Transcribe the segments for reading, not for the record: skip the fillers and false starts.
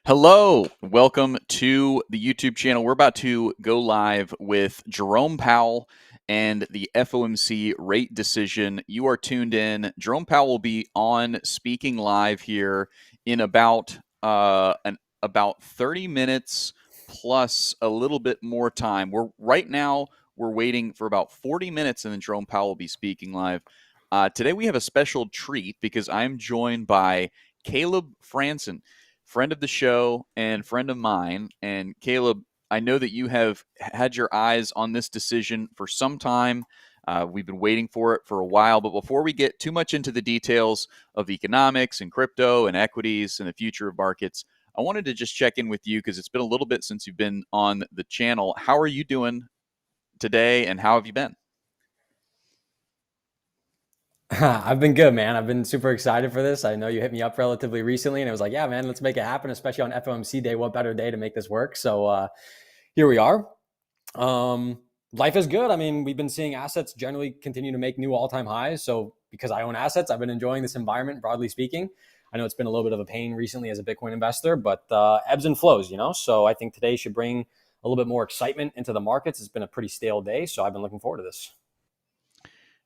Hello, welcome to the YouTube channel. We're about to go live with Jerome Powell and the FOMC rate decision. You are tuned in. Jerome Powell will be on speaking live here in about 30 minutes plus a little bit more time. We're waiting for about 40 minutes, and then Jerome Powell will be speaking live. Today we have a special treat because I'm joined by Caleb Franzen, friend of the show and friend of mine. And Caleb, I know that you have had your eyes on this decision for some time. We've been waiting for it for a while. But before we get too much into the details of economics and crypto and equities and the future of markets, I wanted to just check in with you because it's been a little bit since you've been on the channel. How are you doing today, and how have you been? I've been good, man. I've been super excited for this. I know you hit me up relatively recently, and it was like, yeah, man, let's make it happen, especially on FOMC day. What better day to make this work? So here we are. Life is good. I mean, we've been seeing assets generally continue to make new all-time highs. So because I own assets, I've been enjoying this environment, broadly speaking. I know it's been a little bit of a pain recently as a Bitcoin investor, but ebbs and flows, So I think today should bring a little bit more excitement into the markets. It's been a pretty stale day, so I've been looking forward to this.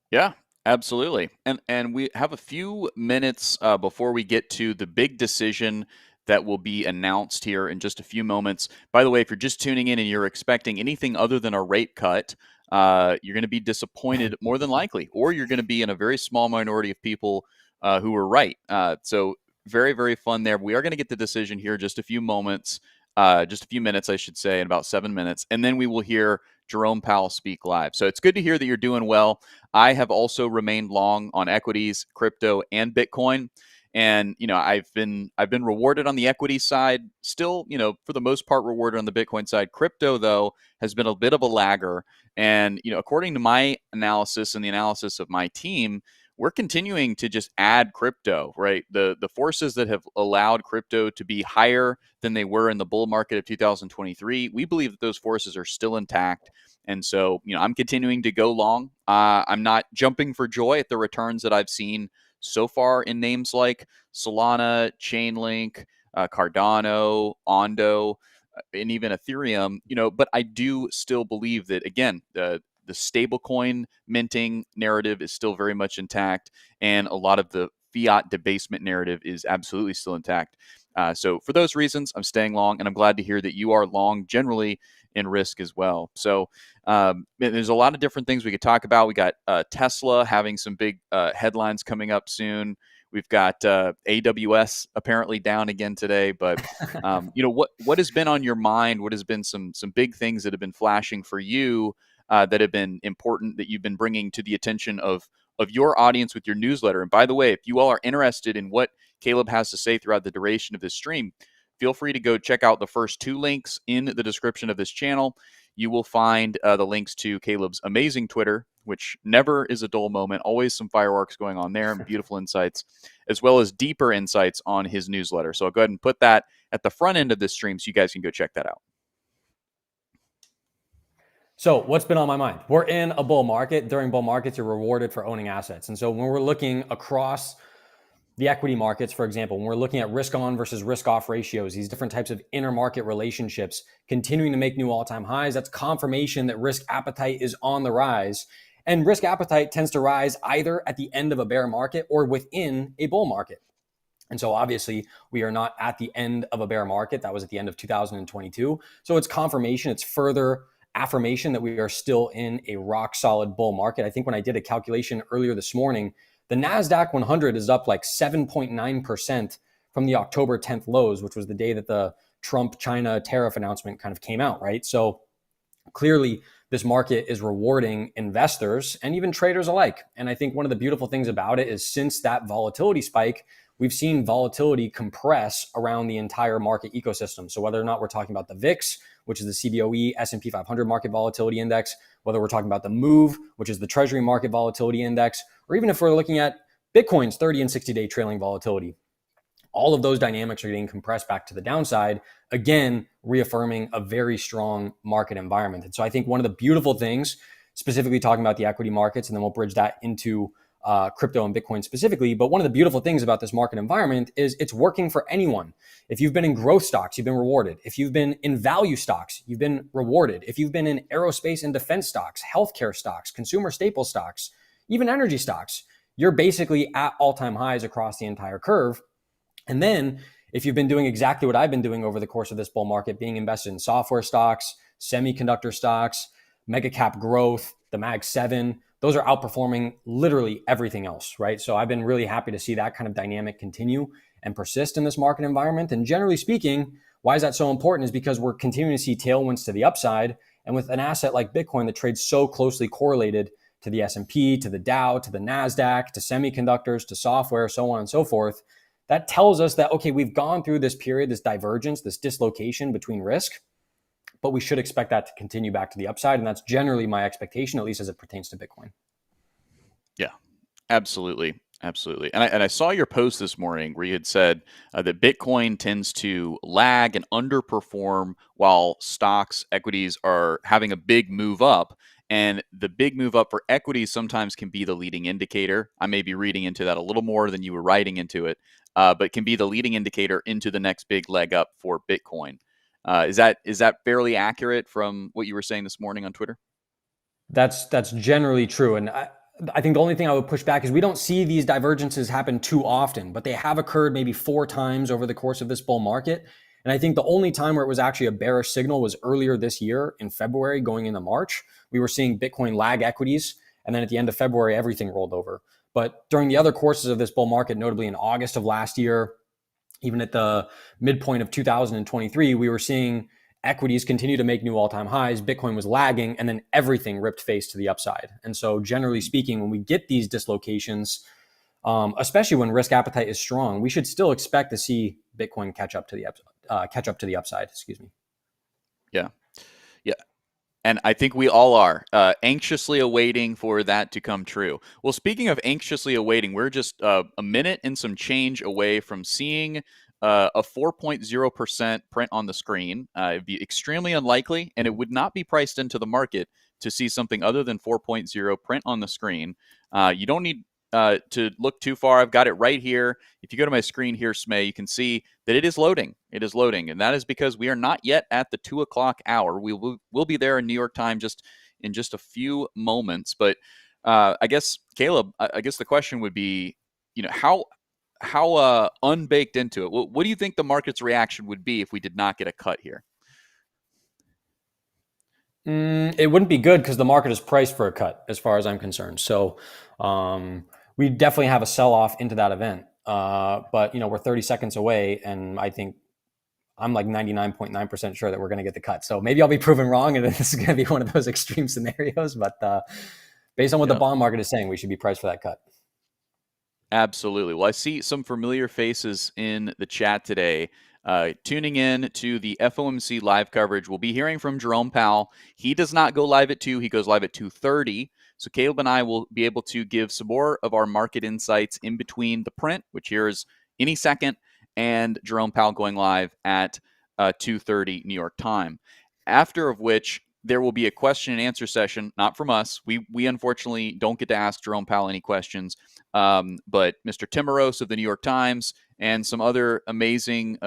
Yeah, absolutely. And we have a few minutes before we get to the big decision that will be announced here in just a few moments. By the way, if you're just tuning in and you're expecting anything other than a rate cut, you're going to be disappointed more than likely, or you're going to be in a very small minority of people who are right. So very, very fun there. We are going to get the decision here in just a few moments, just a few minutes, I should say, in about 7 minutes. And then we will hear Jerome Powell speak live. So it's good to hear that you're doing well. I have also remained long on equities, crypto, and Bitcoin. And I've been rewarded on the equity side, still, for the most part rewarded on the Bitcoin side. Crypto, though, has been a bit of a lagger. And according to my analysis and the analysis of my team, we're continuing to just add crypto, right? The forces that have allowed crypto to be higher than they were in the bull market of 2023, we believe that those forces are still intact. And so, I'm continuing to go long. I'm not jumping for joy at the returns that I've seen so far in names like Solana, Chainlink, Cardano, Ondo, and even Ethereum, but I do still believe that, again, the stablecoin minting narrative is still very much intact, and a lot of the fiat debasement narrative is absolutely still intact. So for those reasons, I'm staying long, and I'm glad to hear that you are long generally in risk as well. So there's a lot of different things we could talk about. We got Tesla having some big headlines coming up soon. We've got AWS apparently down again today, but what has been on your mind? What has been some big things that have been flashing for you that have been important that you've been bringing to the attention of your audience with your newsletter? And by the way, if you all are interested in what Caleb has to say throughout the duration of this stream, feel free to go check out the first two links in the description of this channel. You will find the links to Caleb's amazing Twitter, which never is a dull moment, always some fireworks going on there and beautiful insights, as well as deeper insights on his newsletter. So I'll go ahead and put that at the front end of this stream so you guys can go check that out. So what's been on my mind? We're in a bull market. During bull markets, you're rewarded for owning assets. And so when we're looking across the equity markets, for example, when we're looking at risk on versus risk off ratios, these different types of intermarket relationships continuing to make new all-time highs, that's confirmation that risk appetite is on the rise. And risk appetite tends to rise either at the end of a bear market or within a bull market. And so obviously we are not at the end of a bear market. That was at the end of 2022. So it's confirmation, it's further affirmation that we are still in a rock solid bull market. I think when I did a calculation earlier this morning, the NASDAQ 100 is up like 7.9% from the October 10th lows, which was the day that the Trump-China tariff announcement kind of came out, right? So clearly this market is rewarding investors and even traders alike. And I think one of the beautiful things about it is since that volatility spike, we've seen volatility compress around the entire market ecosystem. So whether or not we're talking about the VIX, which is the CBOE S&P 500 market volatility index, whether we're talking about the MOVE, which is the Treasury market volatility index, or even if we're looking at Bitcoin's 30 and 60-day trailing volatility, all of those dynamics are getting compressed back to the downside, again, reaffirming a very strong market environment. And so I think one of the beautiful things, specifically talking about the equity markets, and then we'll bridge that into crypto and Bitcoin specifically. But one of the beautiful things about this market environment is it's working for anyone. If you've been in growth stocks, you've been rewarded. If you've been in value stocks, you've been rewarded. If you've been in aerospace and defense stocks, healthcare stocks, consumer staple stocks, even energy stocks, you're basically at all-time highs across the entire curve. And then if you've been doing exactly what I've been doing over the course of this bull market, being invested in software stocks, semiconductor stocks, mega cap growth, the Mag 7, those are outperforming literally everything else, right? So I've been really happy to see that kind of dynamic continue and persist in this market environment. And generally speaking, why is that so important is because we're continuing to see tailwinds to the upside. And with an asset like Bitcoin that trades so closely correlated to the S&P, to the Dow, to the NASDAQ, to semiconductors, to software, so on and so forth, that tells us that, okay, we've gone through this period, this divergence, this dislocation between risk, but we should expect that to continue back to the upside. And that's generally my expectation, at least as it pertains to Bitcoin. Yeah, absolutely. Absolutely. And I saw your post this morning where you had said that Bitcoin tends to lag and underperform while stocks, equities are having a big move up. And the big move up for equities sometimes can be the leading indicator. I may be reading into that a little more than you were writing into it, but can be the leading indicator into the next big leg up for Bitcoin. Is that fairly accurate from what you were saying this morning on Twitter? That's generally true. And I think the only thing I would push back is we don't see these divergences happen too often, but they have occurred maybe 4 times over the course of this bull market. And I think the only time where it was actually a bearish signal was earlier this year in February going into March. We were seeing Bitcoin lag equities. And then at the end of February, everything rolled over. But during the other courses of this bull market, notably in August of last year, even at the midpoint of 2023, we were seeing equities continue to make new all-time highs. Bitcoin was lagging, and then everything ripped face to the upside. And so generally speaking, when we get these dislocations, especially when risk appetite is strong, we should still expect to see Bitcoin catch up to the upside. Excuse me. Yeah. Yeah. And I think we all are anxiously awaiting for that to come true. Well, speaking of anxiously awaiting, we're just a minute and some change away from seeing a 4.0% print on the screen. It'd be extremely unlikely, and it would not be priced into the market to see something other than 4.0 print on the screen. You don't need to look too far. I've got it right here. If you go to my screen here, Smay, you can see that it is loading. It is loading, and that is because we are not yet at the 2 o'clock hour. We'll be there in New York time in just a few moments. But I guess, Caleb, I guess the question would be, how unbaked into it. What do you think the market's reaction would be if we did not get a cut here? It wouldn't be good because the market is priced for a cut, as far as I'm concerned. So we definitely have a sell-off into that event. But we're 30 seconds away, and I think I'm like 99.9% sure that we're going to get the cut. So maybe I'll be proven wrong, and this is going to be one of those extreme scenarios. But based on what the bond market is saying, we should be priced for that cut. Absolutely. Well, I see some familiar faces in the chat today. Tuning in to the FOMC live coverage, we'll be hearing from Jerome Powell. He does not go live at 2. He goes live at 2:30. So Caleb and I will be able to give some more of our market insights in between the print, which here is any second, and Jerome Powell going live at 2:30 New York time. After of which, there will be a question and answer session, not from us. We unfortunately don't get to ask Jerome Powell any questions, but Mr. Timorose of the New York Times and some other amazing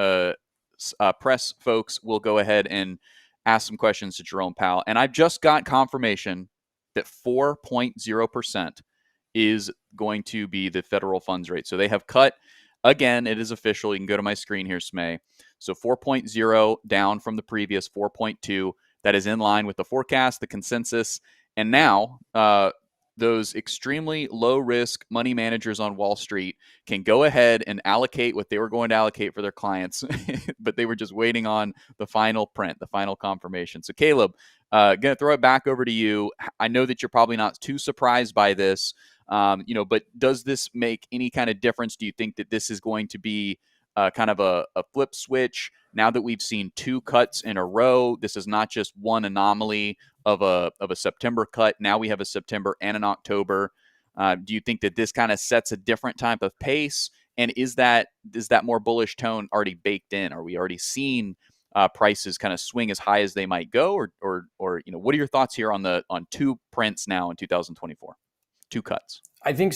press folks will go ahead and ask some questions to Jerome Powell. And I've just got confirmation that 4.0% is going to be the federal funds rate. So they have cut, again, it is official. You can go to my screen here, Smay. So 4.0 down from the previous 4.2. That is in line with the forecast, the consensus. And now those extremely low-risk money managers on Wall Street can go ahead and allocate what they were going to allocate for their clients, but they were just waiting on the final print, the final confirmation. So, Caleb, going to throw it back over to you. I know that you're probably not too surprised by this, but does this make any kind of difference? Do you think that this is going to be kind of a flip switch now that we've seen 2 cuts in a row? This is not just one anomaly of a September cut. Now we have a September and an October. Do you think that this kind of sets a different type of pace? And is that more bullish tone already baked in? Are we already seeing prices kind of swing as high as they might go, or what are your thoughts here on 2 prints now in 2024? 2 cuts. I think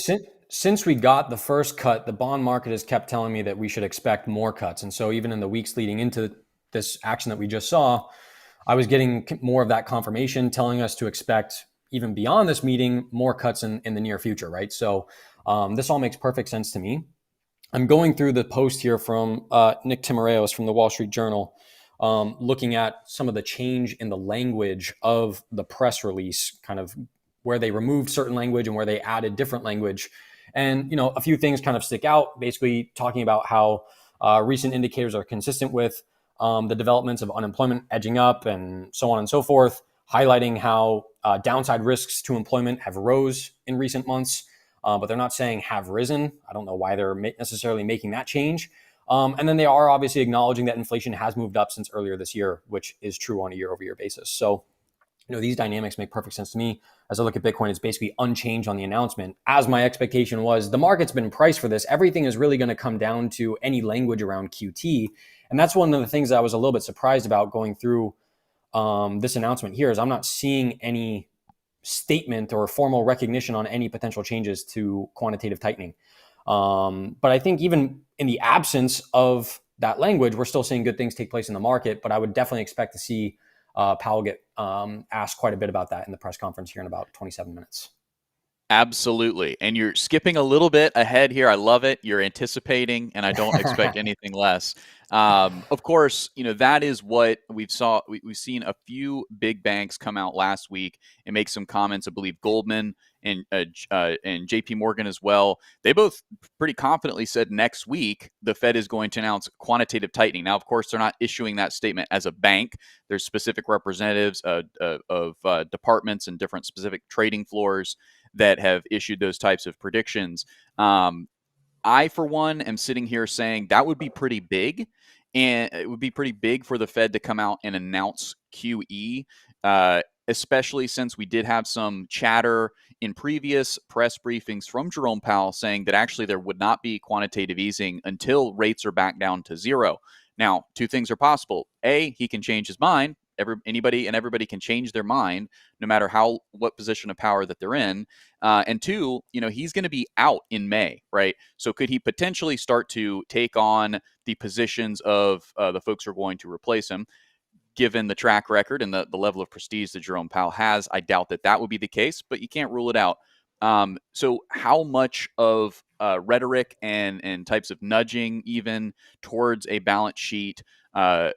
since we got the first cut, the bond market has kept telling me that we should expect more cuts. And so even in the weeks leading into this action that we just saw, I was getting more of that confirmation telling us to expect, even beyond this meeting, more cuts in the near future, right? So this all makes perfect sense to me. I'm going through the post here from Nick Timoreos from the Wall Street Journal, looking at some of the change in the language of the press release, kind of where they removed certain language and where they added different language. And, a few things kind of stick out, basically talking about how recent indicators are consistent with the developments of unemployment edging up and so on and so forth, highlighting how downside risks to employment have rose in recent months. But they're not saying have risen. I don't know why they're necessarily making that change. And then they are obviously acknowledging that inflation has moved up since earlier this year, which is true on a year-over-year basis. So, these dynamics make perfect sense to me. As I look at Bitcoin, it's basically unchanged on the announcement. As my expectation was, the market's been priced for this. Everything is really going to come down to any language around QT. And that's one of the things that I was a little bit surprised about going through this announcement here, is I'm not seeing any statement or formal recognition on any potential changes to quantitative tightening. But I think even in the absence of that language, we're still seeing good things take place in the market. But I would definitely expect to see Powell get asked quite a bit about that in the press conference here in about 27 minutes. Absolutely. And you're skipping a little bit ahead here. I love it. You're anticipating, and I don't expect anything less. Of course, that is what we've seen a few big banks come out last week and make some comments. I believe Goldman and JP Morgan as well. They both pretty confidently said next week the Fed is going to announce quantitative tightening. Now, of course, they're not issuing that statement as a bank. There's specific representatives of departments and different specific trading floors that have issued those types of predictions. I, for one, am sitting here saying that would be pretty big, and it would be pretty big for the Fed to come out and announce QE, especially since we did have some chatter in previous press briefings from Jerome Powell saying that actually there would not be quantitative easing until rates are back down to zero. Now, two things are possible. A, he can change his mind. Anybody and everybody can change their mind no matter what position of power that they're in. And two, he's going to be out in May, right? So could he potentially start to take on the positions of the folks who are going to replace him? Given the track record and the level of prestige that Jerome Powell has, I doubt that would be the case, but you can't rule it out. So how much of rhetoric and types of nudging even towards a balance sheet kind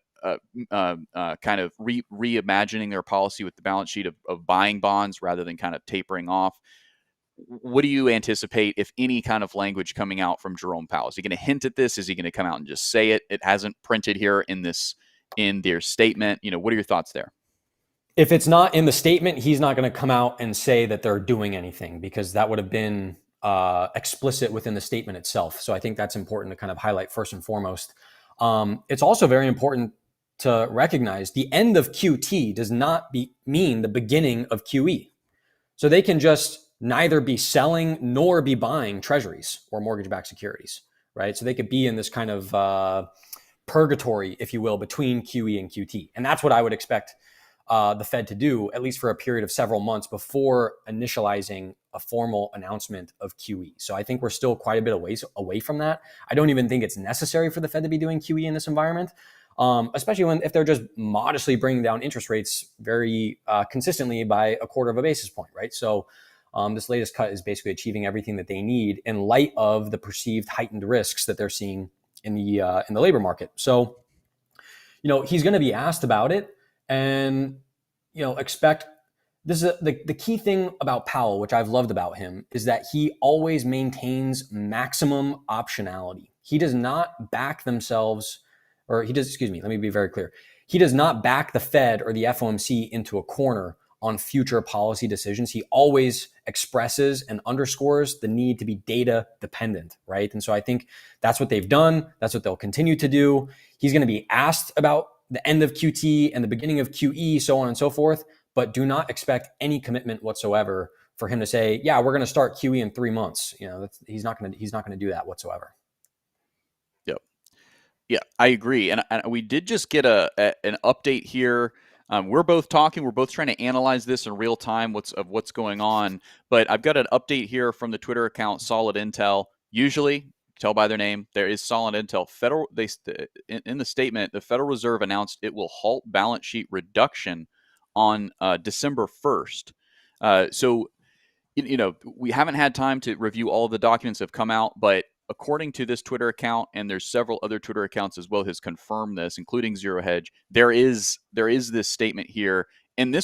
of reimagining their policy with the balance sheet of buying bonds rather than kind of tapering off. What do you anticipate, if any, kind of language coming out from Jerome Powell? Is he going to hint at this? Is he going to come out and just say it? It hasn't printed here in their statement. What are your thoughts there? If it's not in the statement, he's not going to come out and say that they're doing anything, because that would have been explicit within the statement itself. So I think that's important to kind of highlight first and foremost. It's also very important to recognize the end of QT does not mean the beginning of QE. So they can just neither be selling nor be buying treasuries or mortgage-backed securities, right? So they could be in this kind of purgatory, if you will, between QE and QT. And that's what I would expect the Fed to do, at least for a period of several months before initializing a formal announcement of QE. So I think we're still quite a bit away from that. I don't even think it's necessary for the Fed to be doing QE in this environment, especially if they're just modestly bringing down interest rates very consistently by a quarter of a basis point, right? So this latest cut is basically achieving everything that they need in light of the perceived heightened risks that they're seeing in the labor market. So, he's going to be asked about it, and expect this is the key thing about Powell, which I've loved about him, is that he always maintains maximum optionality. He does not back themselves, or he does, excuse me, let me be very clear. He does not back the Fed or the FOMC into a corner on future policy decisions. He always expresses and underscores the need to be data dependent, right? And so I think that's what they've done. That's what they'll continue to do. He's going to be asked about the end of QT and the beginning of QE, so on and so forth, but do not expect any commitment whatsoever for him to say, yeah, we're going to start QE in 3 months. He's not going to do that whatsoever. Yep. Yeah, I agree. And we did just get an update here We're both talking. We're both trying to analyze this in real time. What's going on? But I've got an update here from the Twitter account Solid Intel. Usually, tell by their name, there is Solid Intel. In the statement, the Federal Reserve announced it will halt balance sheet reduction on December 1st. So we haven't had time to review all of the documents that have come out, but according to this Twitter account, and there's several other Twitter accounts as well, has confirmed this, including Zero Hedge. There is this statement here, and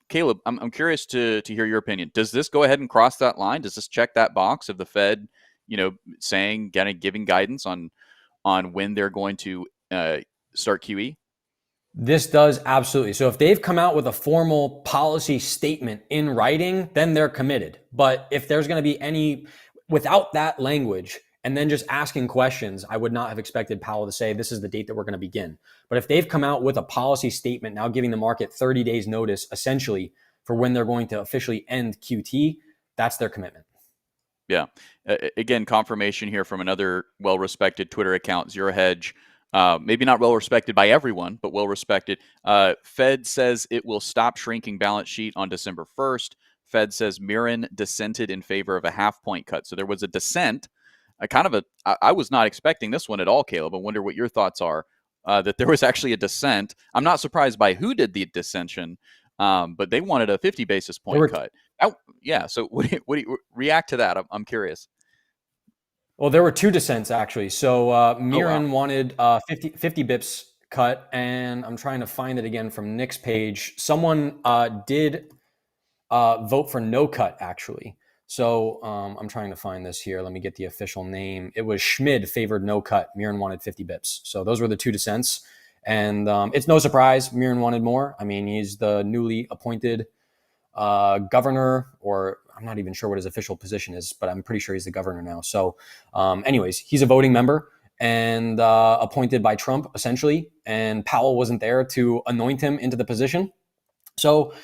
Caleb, I'm curious to hear your opinion. Does this go ahead and cross that line? Does this check that box of the Fed, saying, giving guidance on when they're going to start QE? This does absolutely. So if they've come out with a formal policy statement in writing, then they're committed. But if there's going to be any without that language and then just asking questions, I would not have expected Powell to say this is the date that we're going to begin. But if they've come out with a policy statement now giving the market 30 days notice essentially for when they're going to officially end QT, that's their commitment. Yeah. Again, confirmation here from another well-respected Twitter account, Zero Hedge. Maybe not well-respected by everyone, but well-respected. Fed says it will stop shrinking balance sheet on December 1st. Fed says Mirren dissented in favor of a half-point cut. So there was a dissent. I was not expecting this one at all, Caleb. I wonder what your thoughts are, that there was actually a dissent. I'm not surprised by who did the dissension, but they wanted a 50 basis point cut. Yeah. So what do you react to that? I'm curious. Well, there were two dissents actually. So Mirren wanted 50 bips cut, and I'm trying to find it again from Nick's page. Someone did vote for no cut actually. So I'm trying to find this here. Let me get the official name. It was Schmid favored no cut. Mirren wanted 50 bips. So those were the two dissents. And it's no surprise Mirren wanted more. I mean, he's the newly appointed governor, or I'm not even sure what his official position is, but I'm pretty sure he's the governor now. So anyways, he's a voting member and appointed by Trump essentially. And Powell wasn't there to anoint him into the position. So,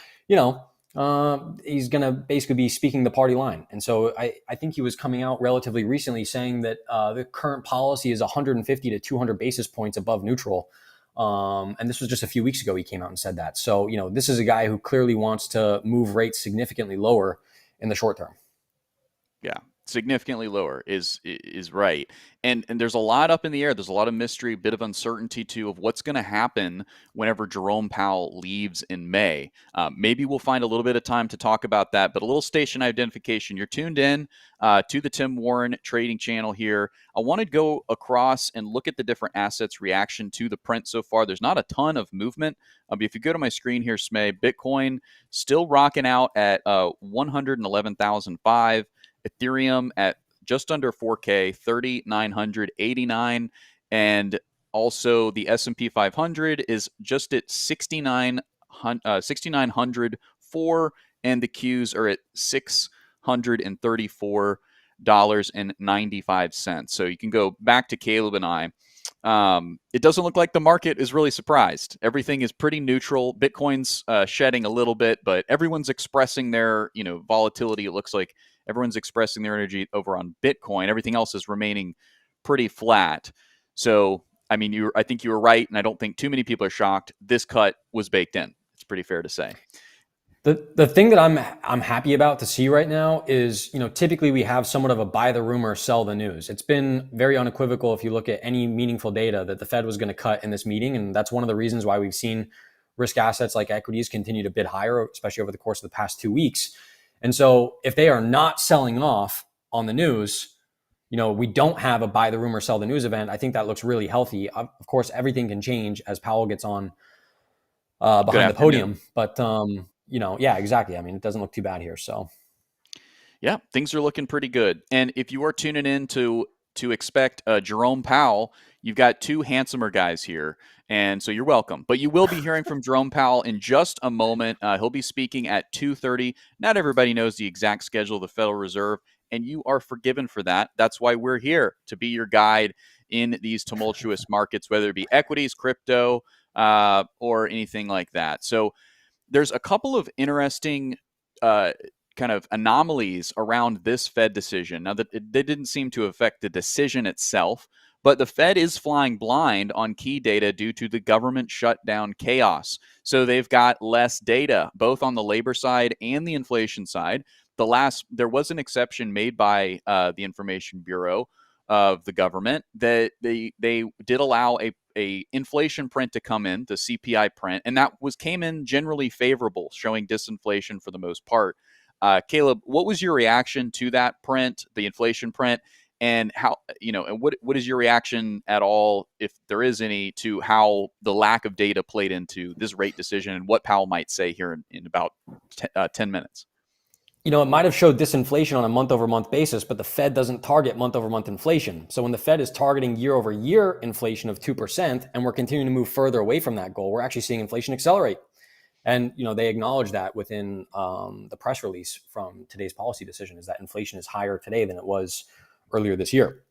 he's going to basically be speaking the party line. And so I think he was coming out relatively recently saying that the current policy is 150 to 200 basis points above neutral. And this was just a few weeks ago he came out and said that. So, this is a guy who clearly wants to move rates significantly lower in the short term. Yeah, significantly lower is right. And there's a lot up in the air. There's a lot of mystery, bit of uncertainty too of what's going to happen whenever Jerome Powell leaves in May. Maybe we'll find a little bit of time to talk about that, but a little station identification. You're tuned in to the Tim Warren trading channel here. I want to go across and look at the different assets reaction to the print so far. There's not a ton of movement. If you go to my screen here, Smay, Bitcoin still rocking out at 111,005. Ethereum at just under 4K, 3,989, and also the S&P 500 is just at 6,904, and the Qs are at $634.95. So you can go back to Caleb and I. It doesn't look like the market is really surprised. Everything is pretty neutral. Bitcoin's shedding a little bit, but everyone's expressing their volatility. It looks like everyone's expressing their energy over on Bitcoin. Everything else is remaining pretty flat. So, I mean, I think you were right, and I don't think too many people are shocked. This cut was baked in. It's pretty fair to say. The thing that I'm happy about to see right now is, typically we have somewhat of a buy the rumor, sell the news. It's been very unequivocal if you look at any meaningful data that the Fed was going to cut in this meeting. And that's one of the reasons why we've seen risk assets like equities continue to bid higher, especially over the course of the past 2 weeks. And so if they are not selling off on the news, we don't have a buy the rumor, sell the news event. I think that looks really healthy. Of course, everything can change as Powell gets on behind the podium. But, yeah, exactly. I mean, it doesn't look too bad here. So, yeah, things are looking pretty good. And if you are tuning in to expect Jerome Powell, you've got two handsomer guys here. And so you're welcome. But you will be hearing from Jerome Powell in just a moment. He'll be speaking at 2:30. Not everybody knows the exact schedule of the Federal Reserve, and you are forgiven for that. That's why we're here, to be your guide in these tumultuous markets, whether it be equities, crypto, or anything like that. So there's a couple of interesting kind of anomalies around this Fed decision. Now, that they didn't seem to affect the decision itself, but the Fed is flying blind on key data due to the government shutdown chaos. So they've got less data, both on the labor side and the inflation side. There was an exception made by the Information Bureau of the government that they did allow a inflation print to come in, the CPI print, and that came in generally favorable, showing disinflation for the most part. Caleb, what was your reaction to that print, the inflation print, and how, and what is your reaction at all, if there is any, to how the lack of data played into this rate decision and what Powell might say here in about 10 minutes? It might have showed disinflation on a month-over-month basis, but the Fed doesn't target month-over-month inflation. So when the Fed is targeting year-over-year inflation of 2%, and we're continuing to move further away from that goal, we're actually seeing inflation accelerate. And they acknowledge that within the press release from today's policy decision, is that inflation is higher today than it was earlier this year.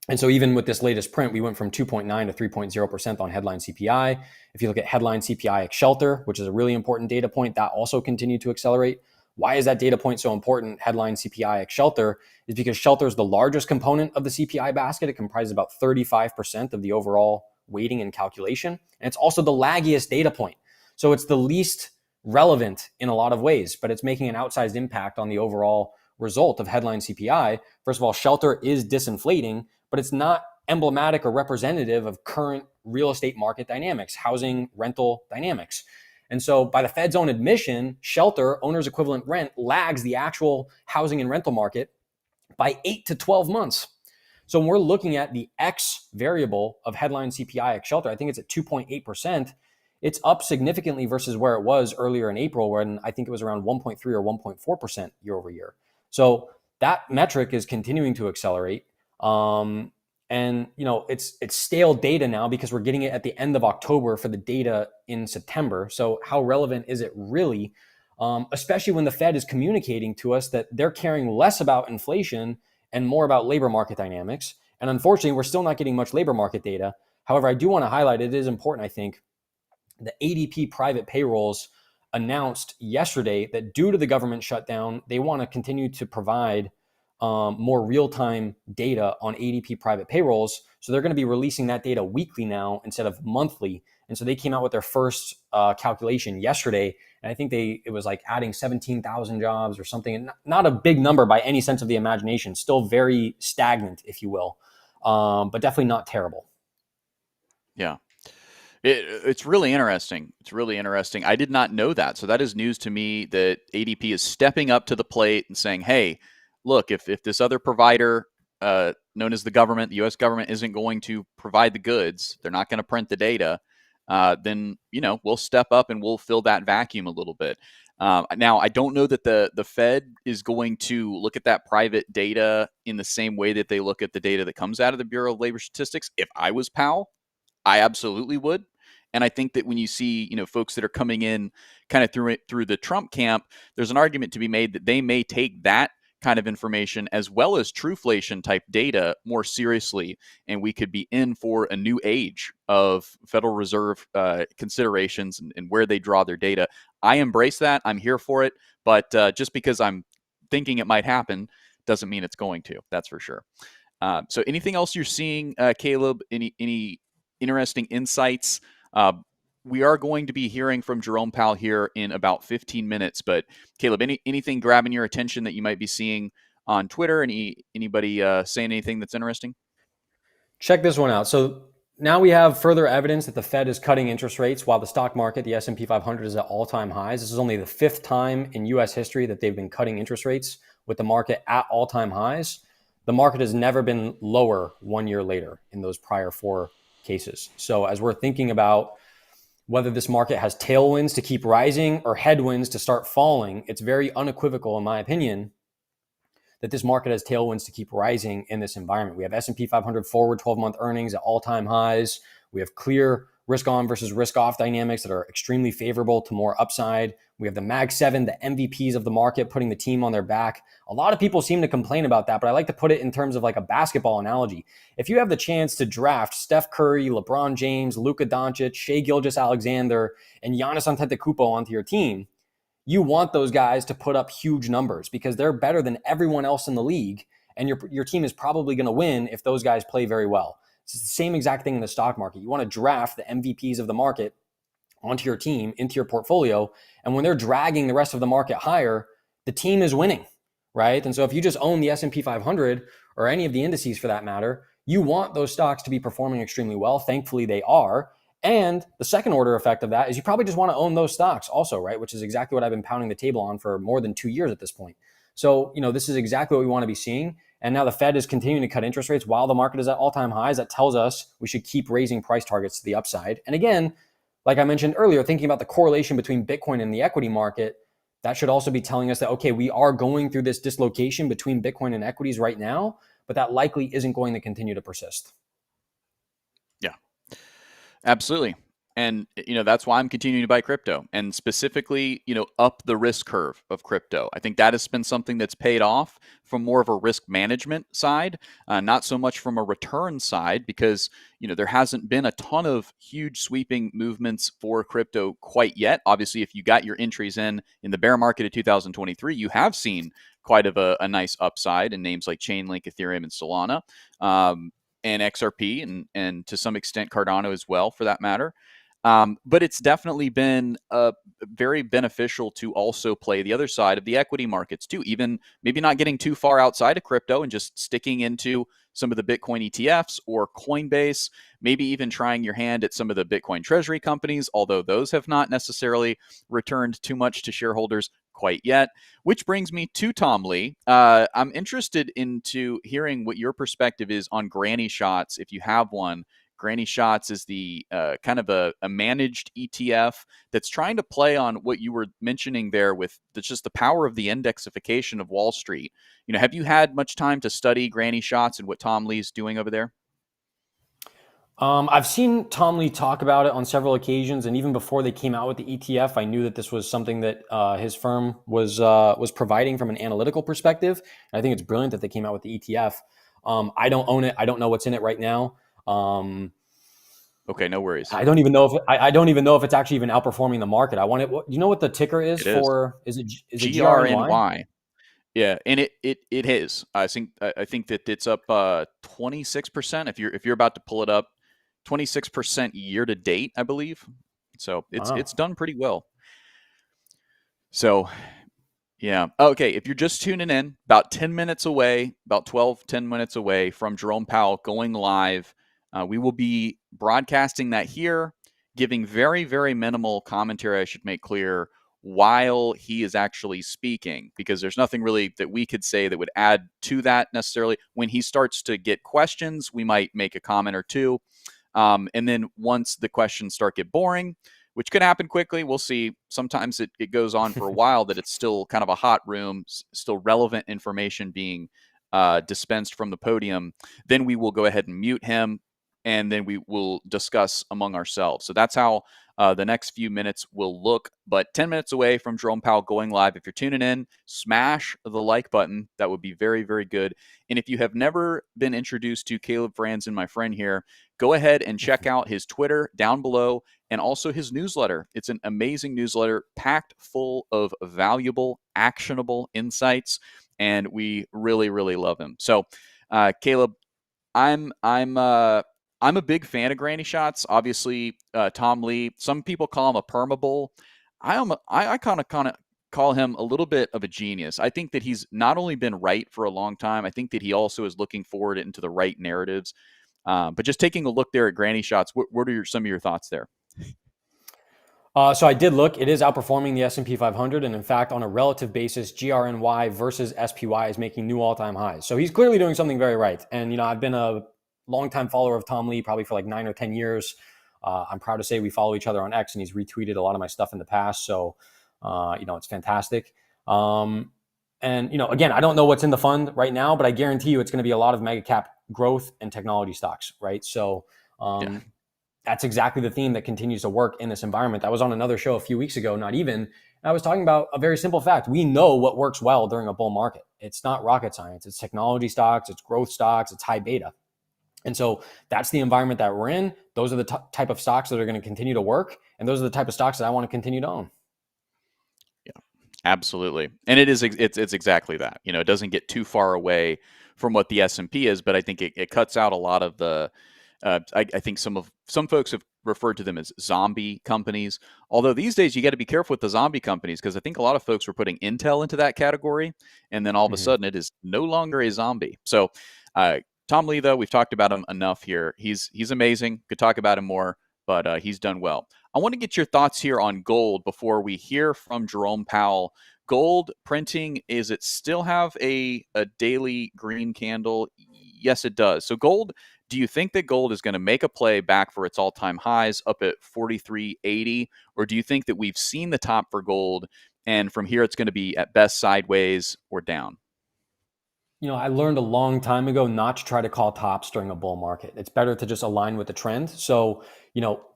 And so even with this latest print, we went from 2.9 to 3.0% on headline CPI. If you look at headline CPI ex shelter, which is a really important data point, that also continued to accelerate. Why is that data point so important? Headline CPI ex shelter is because shelter is the largest component of the CPI basket. It comprises about 35% of the overall weighting and calculation. And it's also the laggiest data point. So it's the least relevant in a lot of ways, but it's making an outsized impact on the overall result of headline CPI. First of all, shelter is disinflating, but it's not emblematic or representative of current real estate market dynamics, housing rental dynamics. And so by the Fed's own admission, shelter, owner's equivalent rent, lags the actual housing and rental market by 8 to 12 months. So when we're looking at the X variable of headline CPI ex shelter, I think it's at 2.8%. It's up significantly versus where it was earlier in April, when I think it was around 1.3 or 1.4% year over year. So that metric is continuing to accelerate. And it's stale data now because we're getting it at the end of October for the data in September. So how relevant is it really? Especially when the Fed is communicating to us that they're caring less about inflation and more about labor market dynamics. And unfortunately, we're still not getting much labor market data. However, I do want to highlight, it is important, I think, the ADP private payrolls announced yesterday that due to the government shutdown, they want to continue to provide more real-time data on ADP private payrolls. So they're going to be releasing that data weekly now instead of monthly. And so they came out with their first calculation yesterday. And I think it was like adding 17,000 jobs or something. And not a big number by any sense of the imagination. Still very stagnant, if you will, but definitely not terrible. Yeah. It's really interesting. It's really interesting. I did not know that. So that is news to me, that ADP is stepping up to the plate and saying, hey, look, if this other provider, known as the government, the U.S. government, isn't going to provide the goods, they're not going to print the data, then, we'll step up and we'll fill that vacuum a little bit. Now, I don't know that the Fed is going to look at that private data in the same way that they look at the data that comes out of the Bureau of Labor Statistics. If I was Powell, I absolutely would. And I think that when you see, folks that are coming in kind of through the Trump camp, there's an argument to be made that they may take that kind of information as well as trueflation type data more seriously, and we could be in for a new age of Federal Reserve considerations and where they draw their data. I embrace that. I'm here for it. But just because I'm thinking it might happen doesn't mean it's going to. That's for sure. So anything else you're seeing, Caleb? Any interesting insights? We are going to be hearing from Jerome Powell here in about 15 minutes. But Caleb, anything grabbing your attention that you might be seeing on Twitter? Anybody saying anything that's interesting? Check this one out. So now we have further evidence that the Fed is cutting interest rates while the stock market, the S&P 500, is at all-time highs. This is only the fifth time in U.S. history that they've been cutting interest rates with the market at all-time highs. The market has never been lower 1 year later in those prior four cases. So as we're thinking about whether this market has tailwinds to keep rising or headwinds to start falling, it's very unequivocal, in my opinion, that this market has tailwinds to keep rising in this environment. We have S&P 500 forward 12-month earnings at all-time highs. We have clear risk-on versus risk-off dynamics that are extremely favorable to more upside. We have the Mag 7, the MVPs of the market, putting the team on their back. A lot of people seem to complain about that, but I like to put it in terms of like a basketball analogy. If you have the chance to draft Steph Curry, LeBron James, Luka Doncic, Shai Gilgeous-Alexander, and Giannis Antetokounmpo onto your team, you want those guys to put up huge numbers because they're better than everyone else in the league, and your team is probably going to win if those guys play very well. It's the same exact thing in the stock market. You want to draft the MVPs of the market onto your team, into your portfolio. And when they're dragging the rest of the market higher, the team is winning, right? And so if you just own the S&P 500 or any of the indices for that matter, you want those stocks to be performing extremely well. Thankfully, they are. And the second order effect of that is you probably just want to own those stocks also, right? Which is exactly what I've been pounding the table on for more than 2 years at this point. So, this is exactly what we want to be seeing. And now the Fed is continuing to cut interest rates while the market is at all-time highs. That tells us we should keep raising price targets to the upside. And again, like I mentioned earlier, thinking about the correlation between Bitcoin and the equity market, that should also be telling us that, okay, we are going through this dislocation between Bitcoin and equities right now, but that likely isn't going to continue to persist. Yeah, absolutely. And, that's why I'm continuing to buy crypto, and specifically, up the risk curve of crypto. I think that has been something that's paid off from more of a risk management side, not so much from a return side, because, there hasn't been a ton of huge sweeping movements for crypto quite yet. Obviously, if you got your entries in the bear market of 2023, you have seen quite of a nice upside in names like Chainlink, Ethereum, and Solana. And XRP, and to some extent Cardano as well, for that matter. But it's definitely been very beneficial to also play the other side of the equity markets too, even maybe not getting too far outside of crypto and just sticking into some of the Bitcoin ETFs or Coinbase, maybe even trying your hand at some of the Bitcoin treasury companies, although those have not necessarily returned too much to shareholders quite yet. Which brings me to Tom Lee. I'm interested into hearing what your perspective is on granny shots, if you have one. Granny Shots is the kind of a managed ETF that's trying to play on what you were mentioning there with just the power of the indexification of Wall Street. Have you had much time to study Granny Shots and what Tom Lee's doing over there? I've seen Tom Lee talk about it on several occasions, and even before they came out with the ETF, I knew that this was something that his firm was providing from an analytical perspective. And I think it's brilliant that they came out with the ETF. I don't own it. I don't know what's in it right now. Okay, no worries. I don't even know if I don't even know if it's actually even outperforming the market. I want it. Do you know what the ticker is It is for? Is it GRNY? GRNY. Yeah, and it is. I think that it's up 26% if you're about to pull it up, 26% year to date, I believe. So Wow. it's done pretty well. So yeah. Okay. If you're just tuning in, about 10 minutes away, about 10 minutes away from Jerome Powell going live, we will be broadcasting that here, giving very, very minimal commentary, I should make clear, while he is actually speaking, because there's nothing really that we could say that would add to that necessarily. When he starts to get questions, we might make a comment or two. And then once the questions start get boring, which could happen quickly, we'll see. Sometimes it goes on for a while that it's still kind of a hot room, still relevant information being dispensed from the podium. Then we will go ahead and mute him, and then we will discuss among ourselves. So that's how the next few minutes will look. But 10 minutes away from Jerome Powell going live. If you're tuning in, smash the like button. That would be very, very good. And if you have never been introduced to Caleb Franzen, my friend here, go ahead and check out his Twitter down below, and also his newsletter. It's an amazing newsletter packed full of valuable, actionable insights, and we really, really love him. So, Caleb, I'm a big fan of Granny Shots. Obviously, Tom Lee. Some people call him a perma bull. I kind of call him a little bit of a genius. I think that he's not only been right for a long time. I think that he also is looking forward into the right narratives. But just taking a look there at Granny Shots, what are some of your thoughts there? So I did look. It is outperforming the S&P 500, and in fact, on a relative basis, GRNY versus SPY is making new all-time highs. So he's clearly doing something very right. And I've been a longtime follower of Tom Lee, probably for like 9 or 10 years. I'm proud to say we follow each other on X, and he's retweeted a lot of my stuff in the past. So it's fantastic. And again, I don't know what's in the fund right now, but I guarantee you it's going to be a lot of mega cap growth and technology stocks, right? So. Yeah. That's exactly the theme that continues to work in this environment. I was on another show a few weeks ago, not even, and I was talking about a very simple fact. We know what works well during a bull market. It's not rocket science. It's technology stocks, it's growth stocks, it's high beta. And so that's the environment that we're in. Those are the type of stocks that are going to continue to work. And those are the type of stocks that I want to continue to own. Yeah, absolutely. And it's exactly that. It doesn't get too far away from what the S&P is, but I think it cuts out a lot of the I think some folks have referred to them as zombie companies. Although these days you got to be careful with the zombie companies, because I think a lot of folks were putting Intel into that category, and then all of a Mhm. sudden it is no longer a zombie. So uh, Tom Lee, though, we've talked about him enough here. He's amazing. Could talk about him more, but he's done well. I want to get your thoughts here on gold before we hear from Jerome Powell. Gold printing, is it still have a daily green candle? Yes, it does. So gold, do you think that gold is going to make a play back for its all-time highs up at 43.80, or do you think that we've seen the top for gold and from here it's going to be at best sideways or down? I learned a long time ago not to try to call tops during a bull market. It's better to just align with the trend. So,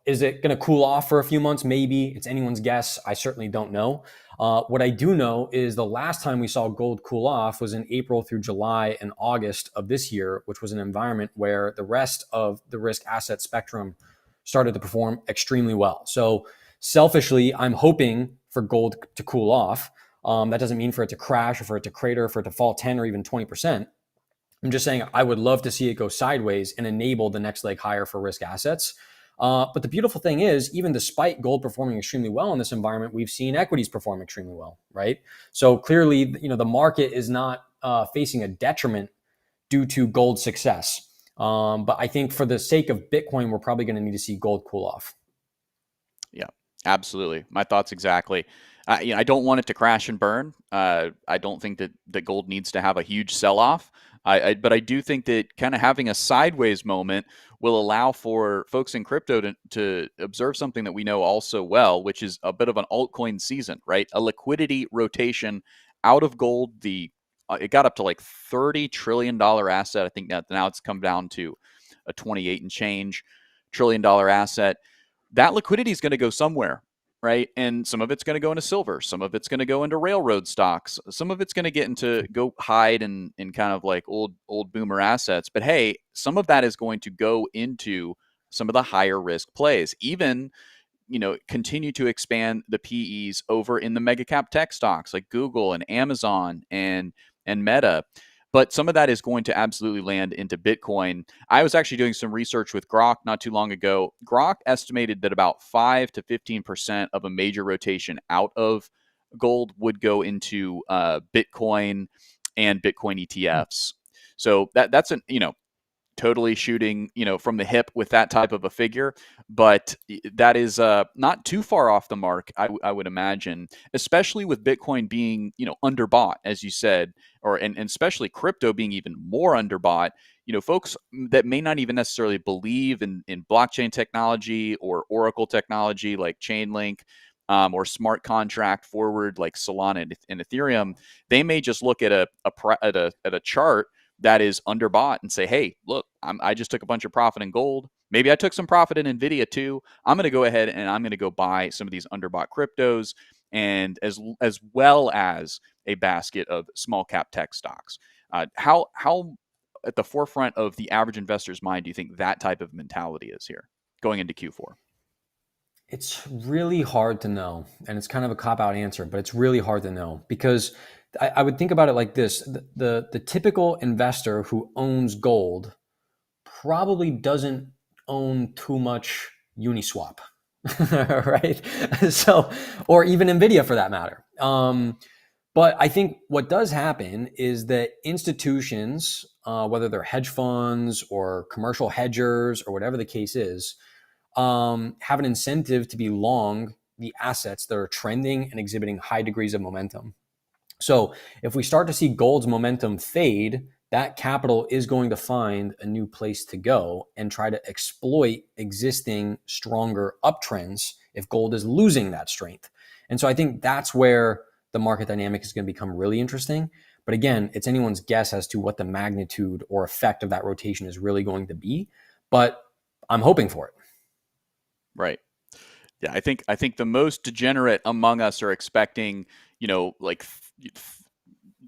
is it going to cool off for a few months? Maybe. It's anyone's guess. I certainly don't know. What I do know is the last time we saw gold cool off was in April through July and August of this year, which was an environment where the rest of the risk asset spectrum started to perform extremely well. So, selfishly, I'm hoping for gold to cool off. That doesn't mean for it to crash or for it to crater, or for it to fall 10 or even 20%. I'm just saying I would love to see it go sideways and enable the next leg higher for risk assets. But the beautiful thing is, even despite gold performing extremely well in this environment, we've seen equities perform extremely well, right? So clearly, the market is not facing a detriment due to gold's success. But I think for the sake of Bitcoin, we're probably going to need to see gold cool off. Yeah, absolutely. My thoughts exactly. I don't want it to crash and burn. I don't think that gold needs to have a huge sell-off. But I do think that kind of having a sideways moment will allow for folks in crypto to observe something that we know also well, which is a bit of an altcoin season, right? A liquidity rotation out of gold. It got up to like $30 trillion asset. I think that now it's come down to a 28 and change $1 trillion asset. That liquidity is going to go somewhere, right? And some of it's going to go into silver, some of it's going to go into railroad stocks, some of it's going to get into go hide in kind of like old boomer assets. But hey, some of that is going to go into some of the higher risk plays. Even continue to expand the PEs over in the mega cap tech stocks like Google and Amazon and Meta. But some of that is going to absolutely land into Bitcoin. I was actually doing some research with Grok not too long ago. Grok estimated that about 5 to 15% of a major rotation out of gold would go into Bitcoin and Bitcoin ETFs. So that's an totally shooting, from the hip with that type of a figure, but that is not too far off the mark, I would imagine, especially with Bitcoin being, underbought, as you said, and especially crypto being even more underbought. Folks that may not even necessarily believe in blockchain technology or Oracle technology like Chainlink, or smart contract forward like Solana and Ethereum, they may just look at a chart that is underbought and say, hey, look, I just took a bunch of profit in gold. Maybe I took some profit in NVIDIA too. I'm going to go ahead and I'm going to go buy some of these underbought cryptos, and as well as a basket of small cap tech stocks. How at the forefront of the average investor's mind do you think that type of mentality is here going into Q4? It's really hard to know. And it's kind of a cop out answer, but it's really hard to know because I would think about it like this. The typical investor who owns gold probably doesn't own too much Uniswap, right? So, or even NVIDIA for that matter. But I think what does happen is that institutions, whether they're hedge funds or commercial hedgers or whatever the case is, have an incentive to be long the assets that are trending and exhibiting high degrees of momentum. So if we start to see gold's momentum fade, that capital is going to find a new place to go and try to exploit existing stronger uptrends if gold is losing that strength. And so I think that's where the market dynamic is going to become really interesting. But again, it's anyone's guess as to what the magnitude or effect of that rotation is really going to be. But I'm hoping for it. Right. Yeah, I think the most degenerate among us are expecting, like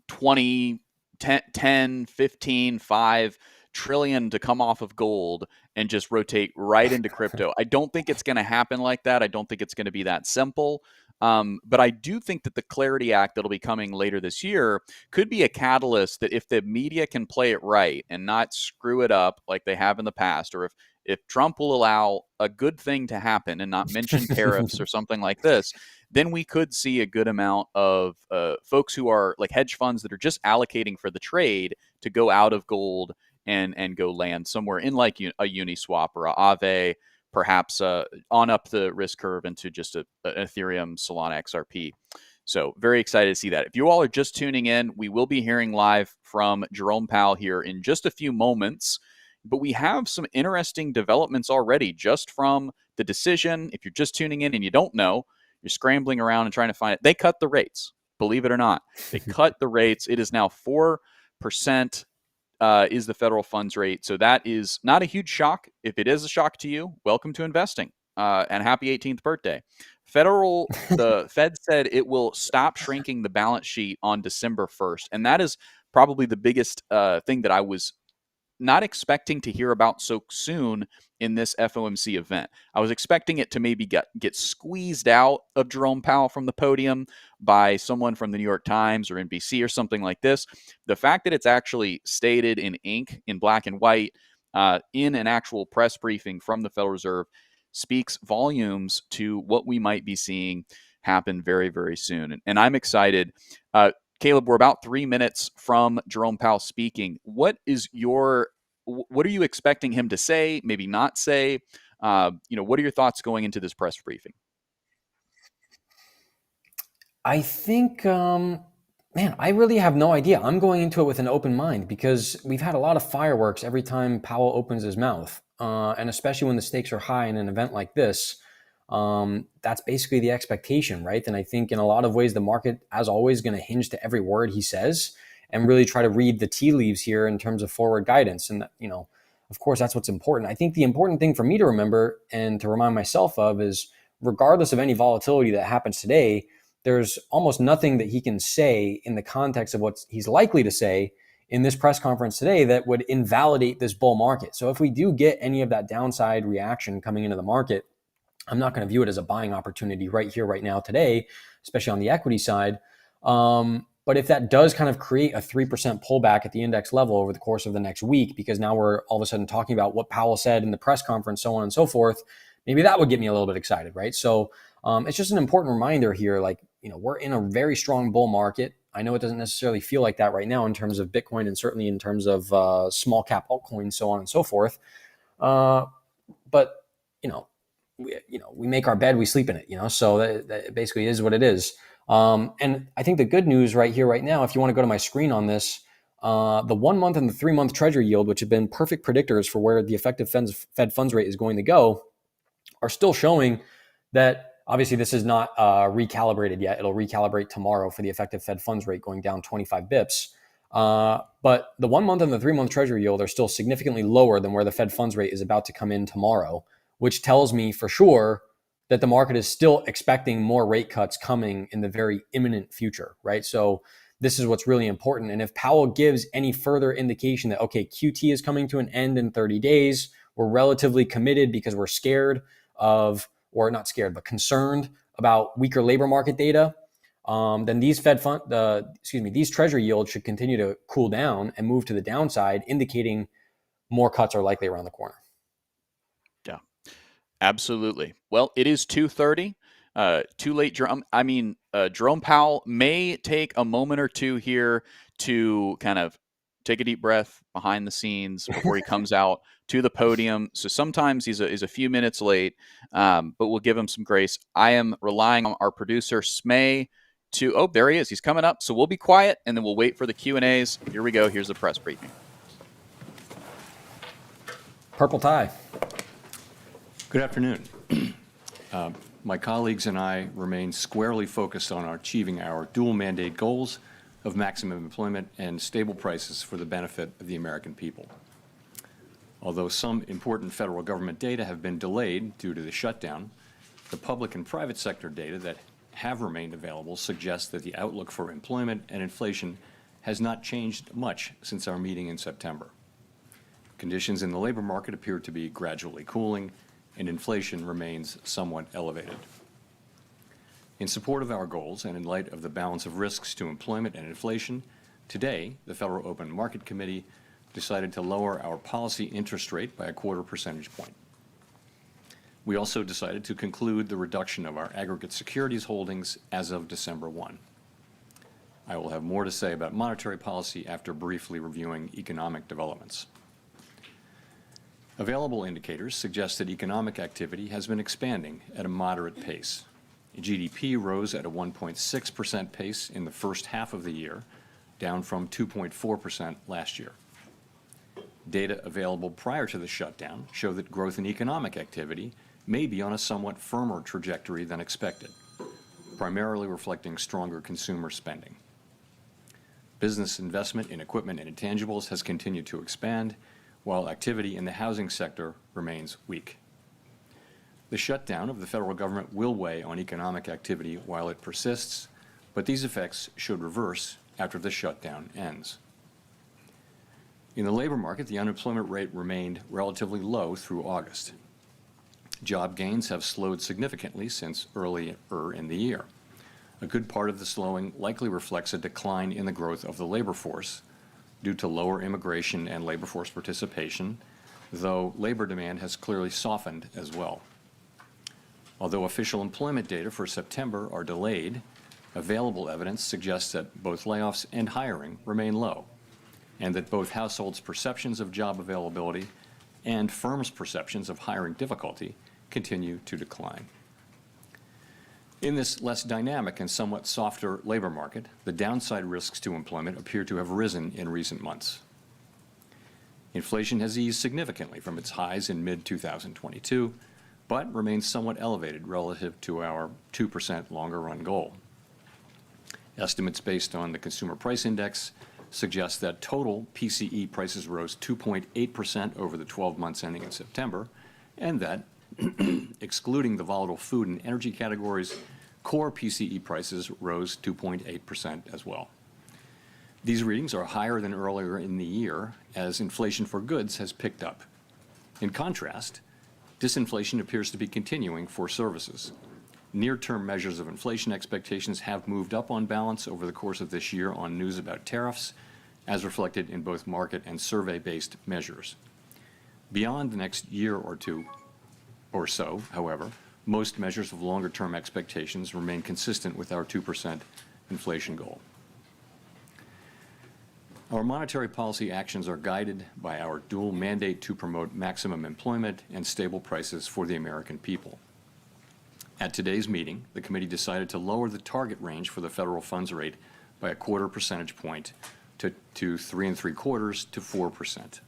20, 10, 15, 5 trillion to come off of gold and just rotate right into crypto. I don't think it's going to happen like that. I don't think it's going to be that simple. But I do think that the Clarity Act that'll be coming later this year could be a catalyst that if the media can play it right and not screw it up like they have in the past, or if Trump will allow a good thing to happen and not mention tariffs or something like this, then we could see a good amount of folks who are like hedge funds that are just allocating for the trade to go out of gold and go land somewhere in like a Uniswap or a Aave, perhaps on up the risk curve into just an Ethereum, Solana XRP. So very excited to see that. If you all are just tuning in, we will be hearing live from Jerome Powell here in just a few moments. But we have some interesting developments already just from the decision. If you're just tuning in and you don't know, you're scrambling around and trying to find it. They cut the rates, believe it or not. They cut the rates. It is now 4% is the federal funds rate. So that is not a huge shock. If it is a shock to you, welcome to investing and happy 18th birthday. The Fed said it will stop shrinking the balance sheet on December 1st. And that is probably the biggest thing that I was not expecting to hear about so soon in this FOMC event. I was expecting it to maybe get squeezed out of Jerome Powell from the podium by someone from the New York Times or NBC or something like this. The fact that it's actually stated in ink, in black and white, in an actual press briefing from the Federal Reserve speaks volumes to what we might be seeing happen very, very soon. And I'm excited. Caleb, we're about 3 minutes from Jerome Powell speaking. What are you expecting him to say, maybe not say? What are your thoughts going into this press briefing? I think, I really have no idea. I'm going into it with an open mind because we've had a lot of fireworks every time Powell opens his mouth. And especially when the stakes are high in an event like this, that's basically the expectation, right? And I think in a lot of ways, the market, as always, going to hinge to every word he says and really try to read the tea leaves here in terms of forward guidance. And, of course, that's what's important. I think the important thing for me to remember and to remind myself of is regardless of any volatility that happens today, there's almost nothing that he can say in the context of what he's likely to say in this press conference today that would invalidate this bull market. So if we do get any of that downside reaction coming into the market, I'm not going to view it as a buying opportunity right here, right now, today, especially on the equity side. But if that does kind of create a 3% pullback at the index level over the course of the next week, because now we're all of a sudden talking about what Powell said in the press conference, so on and so forth, maybe that would get me a little bit excited, right? So it's just an important reminder here, we're in a very strong bull market. I know it doesn't necessarily feel like that right now in terms of Bitcoin and certainly in terms of small cap altcoins, so on and so forth. But, we make our bed, we sleep in it, so that basically is what it is. And I think the good news right here, right now, if you want to go to my screen on this, the 1 month and the 3 month treasury yield, which have been perfect predictors for where the effective Fed funds rate is going to go, are still showing that obviously this is not recalibrated yet. It'll recalibrate tomorrow for the effective Fed funds rate going down 25 bips. But the 1 month and the 3 month treasury yield are still significantly lower than where the Fed funds rate is about to come in tomorrow, which tells me for sure that the market is still expecting more rate cuts coming in the very imminent future, right? So this is what's really important. And if Powell gives any further indication that, okay, QT is coming to an end in 30 days, we're relatively committed because we're scared of, or not scared, but concerned about weaker labor market data, then these these treasury yields should continue to cool down and move to the downside, indicating more cuts are likely around the corner. Yeah, absolutely. Well, it is 2:30. Too late. Jerome Powell may take a moment or two here to kind of take a deep breath behind the scenes before he comes out to the podium. So sometimes he's a few minutes late, but we'll give him some grace. I am relying on our producer, Smay, there he is. He's coming up. So we'll be quiet, and then we'll wait for the Q&As. Here we go. Here's the press briefing. Purple tie. Good afternoon. My colleagues and I remain squarely focused on achieving our dual mandate goals of maximum employment and stable prices for the benefit of the American people. Although some important federal government data have been delayed due to the shutdown, the public and private sector data that have remained available suggests that the outlook for employment and inflation has not changed much since our meeting in September. Conditions in the labor market appear to be gradually cooling, and inflation remains somewhat elevated. In support of our goals and in light of the balance of risks to employment and inflation, today the Federal Open Market Committee decided to lower our policy interest rate by a 1/4 percentage point. We also decided to conclude the reduction of our aggregate securities holdings as of December 1. I will have more to say about monetary policy after briefly reviewing economic developments. Available indicators suggest that economic activity has been expanding at a moderate pace. GDP rose at a 1.6% pace in the first half of the year, down from 2.4% last year. Data available prior to the shutdown show that growth in economic activity may be on a somewhat firmer trajectory than expected, primarily reflecting stronger consumer spending. Business investment in equipment and intangibles has continued to expand, while activity in the housing sector remains weak. The shutdown of the federal government will weigh on economic activity while it persists, but these effects should reverse after the shutdown ends. In the labor market, the unemployment rate remained relatively low through August. Job gains have slowed significantly since earlier in the year. A good part of the slowing likely reflects a decline in the growth of the labor force due to lower immigration and labor force participation, though labor demand has clearly softened as well. Although official employment data for September are delayed, available evidence suggests that both layoffs and hiring remain low, and that both households' perceptions of job availability and firms' perceptions of hiring difficulty continue to decline. In this less dynamic and somewhat softer labor market, the downside risks to employment appear to have risen in recent months. Inflation has eased significantly from its highs in mid-2022, but remains somewhat elevated relative to our 2% longer-run goal. Estimates based on the Consumer Price Index suggest that total PCE prices rose 2.8% over the 12 months ending in September, and that, excluding the volatile food and energy categories, core PCE prices rose 2.8% as well. These readings are higher than earlier in the year as inflation for goods has picked up. In contrast, disinflation appears to be continuing for services. Near-term measures of inflation expectations have moved up on balance over the course of this year on news about tariffs, as reflected in both market and survey-based measures. Beyond the next year or two or so, however, most measures of longer-term expectations remain consistent with our 2% inflation goal. Our monetary policy actions are guided by our dual mandate to promote maximum employment and stable prices for the American people. At today's meeting, the committee decided to lower the target range for the federal funds rate by a 1/4 percentage point to 3 3/4 to 4%.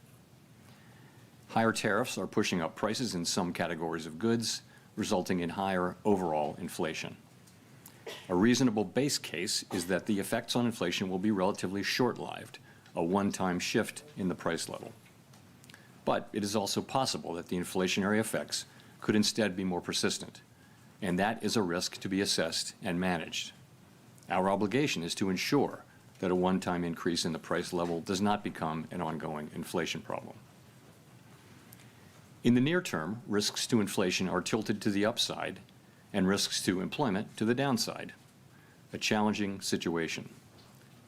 Higher tariffs are pushing up prices in some categories of goods, resulting in higher overall inflation. A reasonable base case is that the effects on inflation will be relatively short-lived, a one-time shift in the price level. But it is also possible that the inflationary effects could instead be more persistent, and that is a risk to be assessed and managed. Our obligation is to ensure that a one-time increase in the price level does not become an ongoing inflation problem. In the near term, risks to inflation are tilted to the upside and risks to employment to the downside, a challenging situation.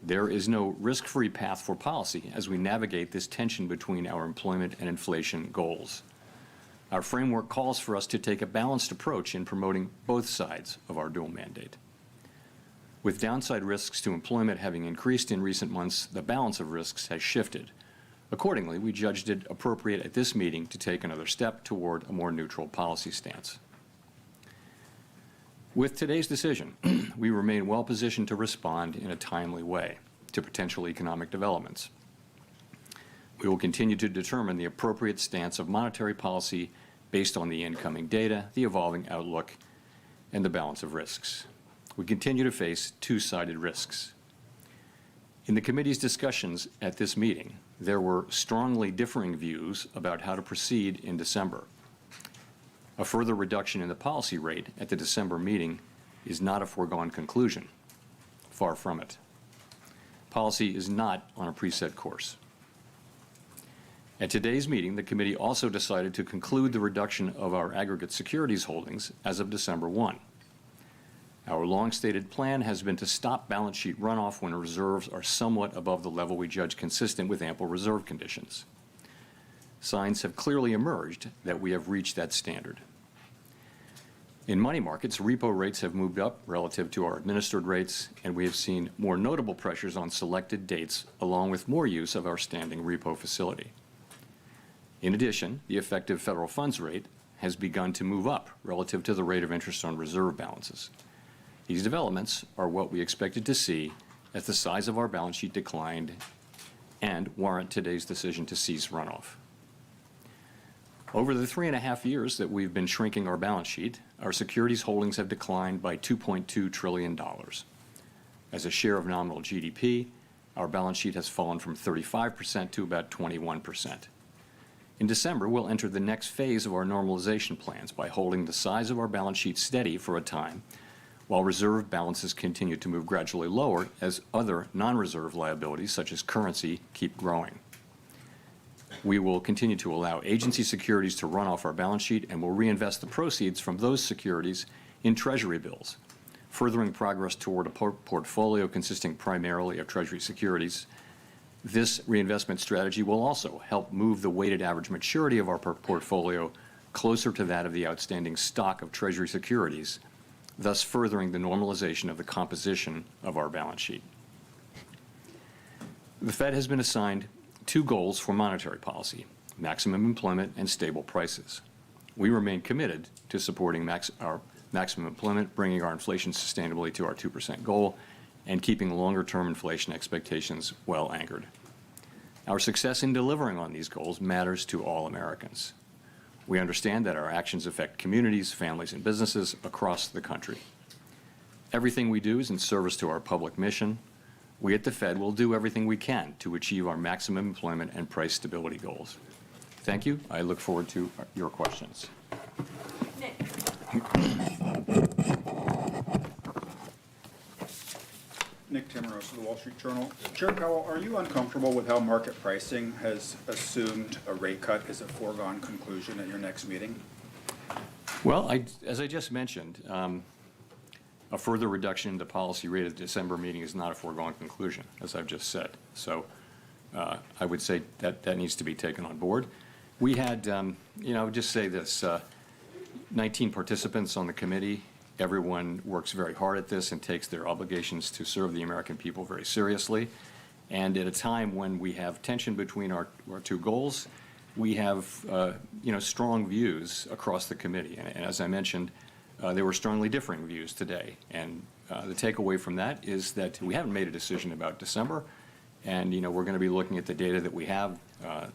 There is no risk-free path for policy as we navigate this tension between our employment and inflation goals. Our framework calls for us to take a balanced approach in promoting both sides of our dual mandate. With downside risks to employment having increased in recent months, the balance of risks has shifted. Accordingly, we judged it appropriate at this meeting to take another step toward a more neutral policy stance. With today's decision, we remain well positioned to respond in a timely way to potential economic developments. We will continue to determine the appropriate stance of monetary policy based on the incoming data, the evolving outlook, and the balance of risks. We continue to face two-sided risks. In the committee's discussions at this meeting, there were strongly differing views about how to proceed in December. A further reduction in the policy rate at the December meeting is not a foregone conclusion. Far from it. Policy is not on a preset course. At today's meeting, the committee also decided to conclude the reduction of our aggregate securities holdings as of December 1. Our long-stated plan has been to stop balance sheet runoff when reserves are somewhat above the level we judge consistent with ample reserve conditions. Signs have clearly emerged that we have reached that standard. In money markets, repo rates have moved up relative to our administered rates, and we have seen more notable pressures on selected dates, along with more use of our standing repo facility. In addition, the effective federal funds rate has begun to move up relative to the rate of interest on reserve balances. These developments are what we expected to see as the size of our balance sheet declined and warrant today's decision to cease runoff. Over the 3.5 years that we've been shrinking our balance sheet, our securities holdings have declined by $2.2 trillion. As a share of nominal GDP, our balance sheet has fallen from 35% to about 21%. In December, we'll enter the next phase of our normalization plans by holding the size of our balance sheet steady for a time, while reserve balances continue to move gradually lower as other non-reserve liabilities, such as currency, keep growing. We will continue to allow agency securities to run off our balance sheet, and will reinvest the proceeds from those securities in Treasury bills, furthering progress toward a portfolio consisting primarily of Treasury securities. This reinvestment strategy will also help move the weighted average maturity of our portfolio closer to that of the outstanding stock of Treasury securities, thus furthering the normalization of the composition of our balance sheet. The Fed has been assigned two goals for monetary policy: maximum employment and stable prices. We remain committed to supporting our maximum employment, bringing our inflation sustainably to our 2% goal, and keeping longer-term inflation expectations well anchored. Our success in delivering on these goals matters to all Americans. We understand that our actions affect communities, families, and businesses across the country. Everything we do is in service to our public mission. We at the Fed will do everything we can to achieve our maximum employment and price stability goals. Thank you. I look forward to your questions. Nick. Nick Timmeros of the Wall Street Journal. Chair Powell, are you uncomfortable with how market pricing has assumed a rate cut is a foregone conclusion at your next meeting? Well, as I just mentioned, a further reduction in the policy rate at the December meeting is not a foregone conclusion, as I've just said. So I would say that needs to be taken on board. We had, I would just say this, 19 participants on the committee. Everyone works very hard at this and takes their obligations to serve the American people very seriously. And at a time when we have tension between our two goals, we have strong views across the committee. And as I mentioned, there were strongly differing views today. And the takeaway from that is that we haven't made a decision about December. And we're going to be looking at the data that we have,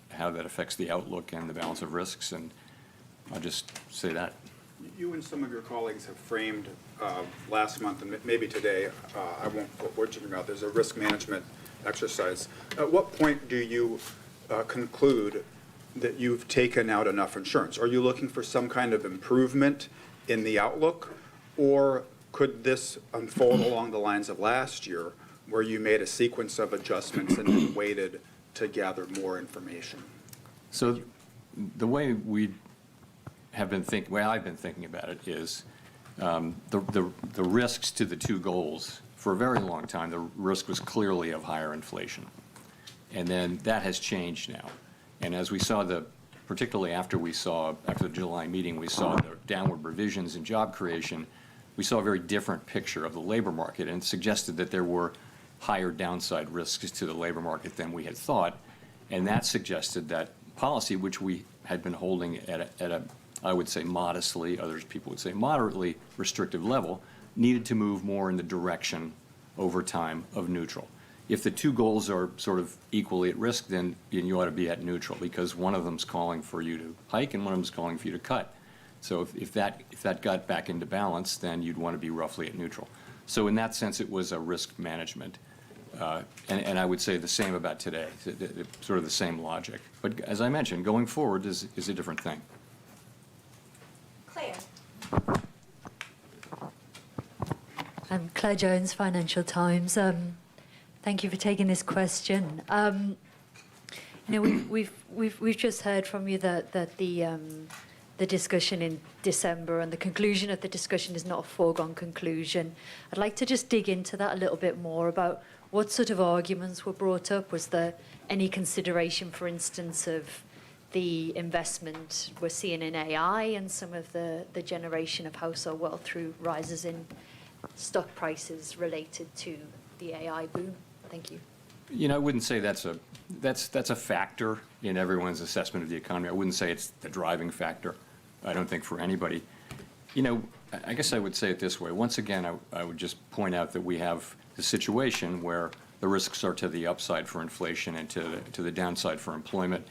how that affects the outlook and the balance of risks. And I'll just say that. You and some of your colleagues have framed last month and maybe today, I won't put words in your mouth, there's a risk management exercise. At what point do you conclude that you've taken out enough insurance? Are you looking for some kind of improvement in the outlook, or could this unfold along the lines of last year, where you made a sequence of adjustments and then waited to gather more information? So the way I've been thinking about it is the risks to the two goals. For a very long time, the risk was clearly of higher inflation. And then that has changed now. And as we saw particularly after the July meeting, we saw the downward revisions in job creation, we saw a very different picture of the labor market, and suggested that there were higher downside risks to the labor market than we had thought. And that suggested that policy, which we had been holding at a I would say modestly, others people would say moderately restrictive level, needed to move more in the direction over time of neutral. If the two goals are sort of equally at risk, then you ought to be at neutral, because one of them's calling for you to hike and one of them's calling for you to cut. So if that got back into balance, then you'd want to be roughly at neutral. So in that sense, it was a risk management. And I would say the same about today, sort of the same logic. But as I mentioned, going forward is a different thing. Claire. I'm Claire Jones, Financial Times. Thank you for taking this question. We've just heard from you that the the discussion in December, and the conclusion of the discussion is not a foregone conclusion. I'd like to just dig into that a little bit more about what sort of arguments were brought up. Was there any consideration, for instance, of the investment we're seeing in AI and some of the generation of household wealth through rises in stock prices related to the AI boom? Thank you. I wouldn't say that's a factor in everyone's assessment of the economy. I wouldn't say it's the driving factor. I don't think for anybody. I guess I would say it this way. Once again, I would just point out that we have the situation where the risks are to the upside for inflation and to the downside for employment.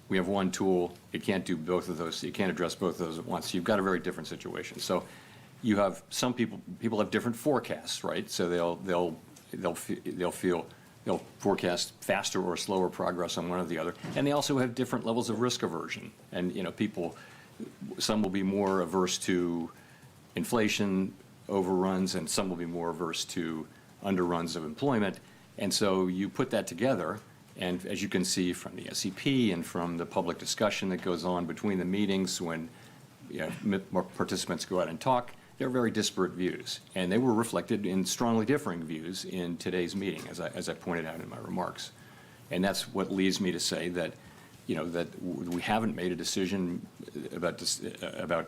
We have one tool. It can't do both of those. You can't address both of those at once. You've got a very different situation. So you have some people have different forecasts, right? So they'll forecast faster or slower progress on one or the other. And they also have different levels of risk aversion. And some will be more averse to inflation overruns, and some will be more averse to underruns of employment. And so you put that together, and as you can see from the SEP and from the public discussion that goes on between the meetings when more participants go out and talk, they're very disparate views. And they were reflected in strongly differing views in today's meeting, as I pointed out in my remarks. And that's what leads me to say that that we haven't made a decision about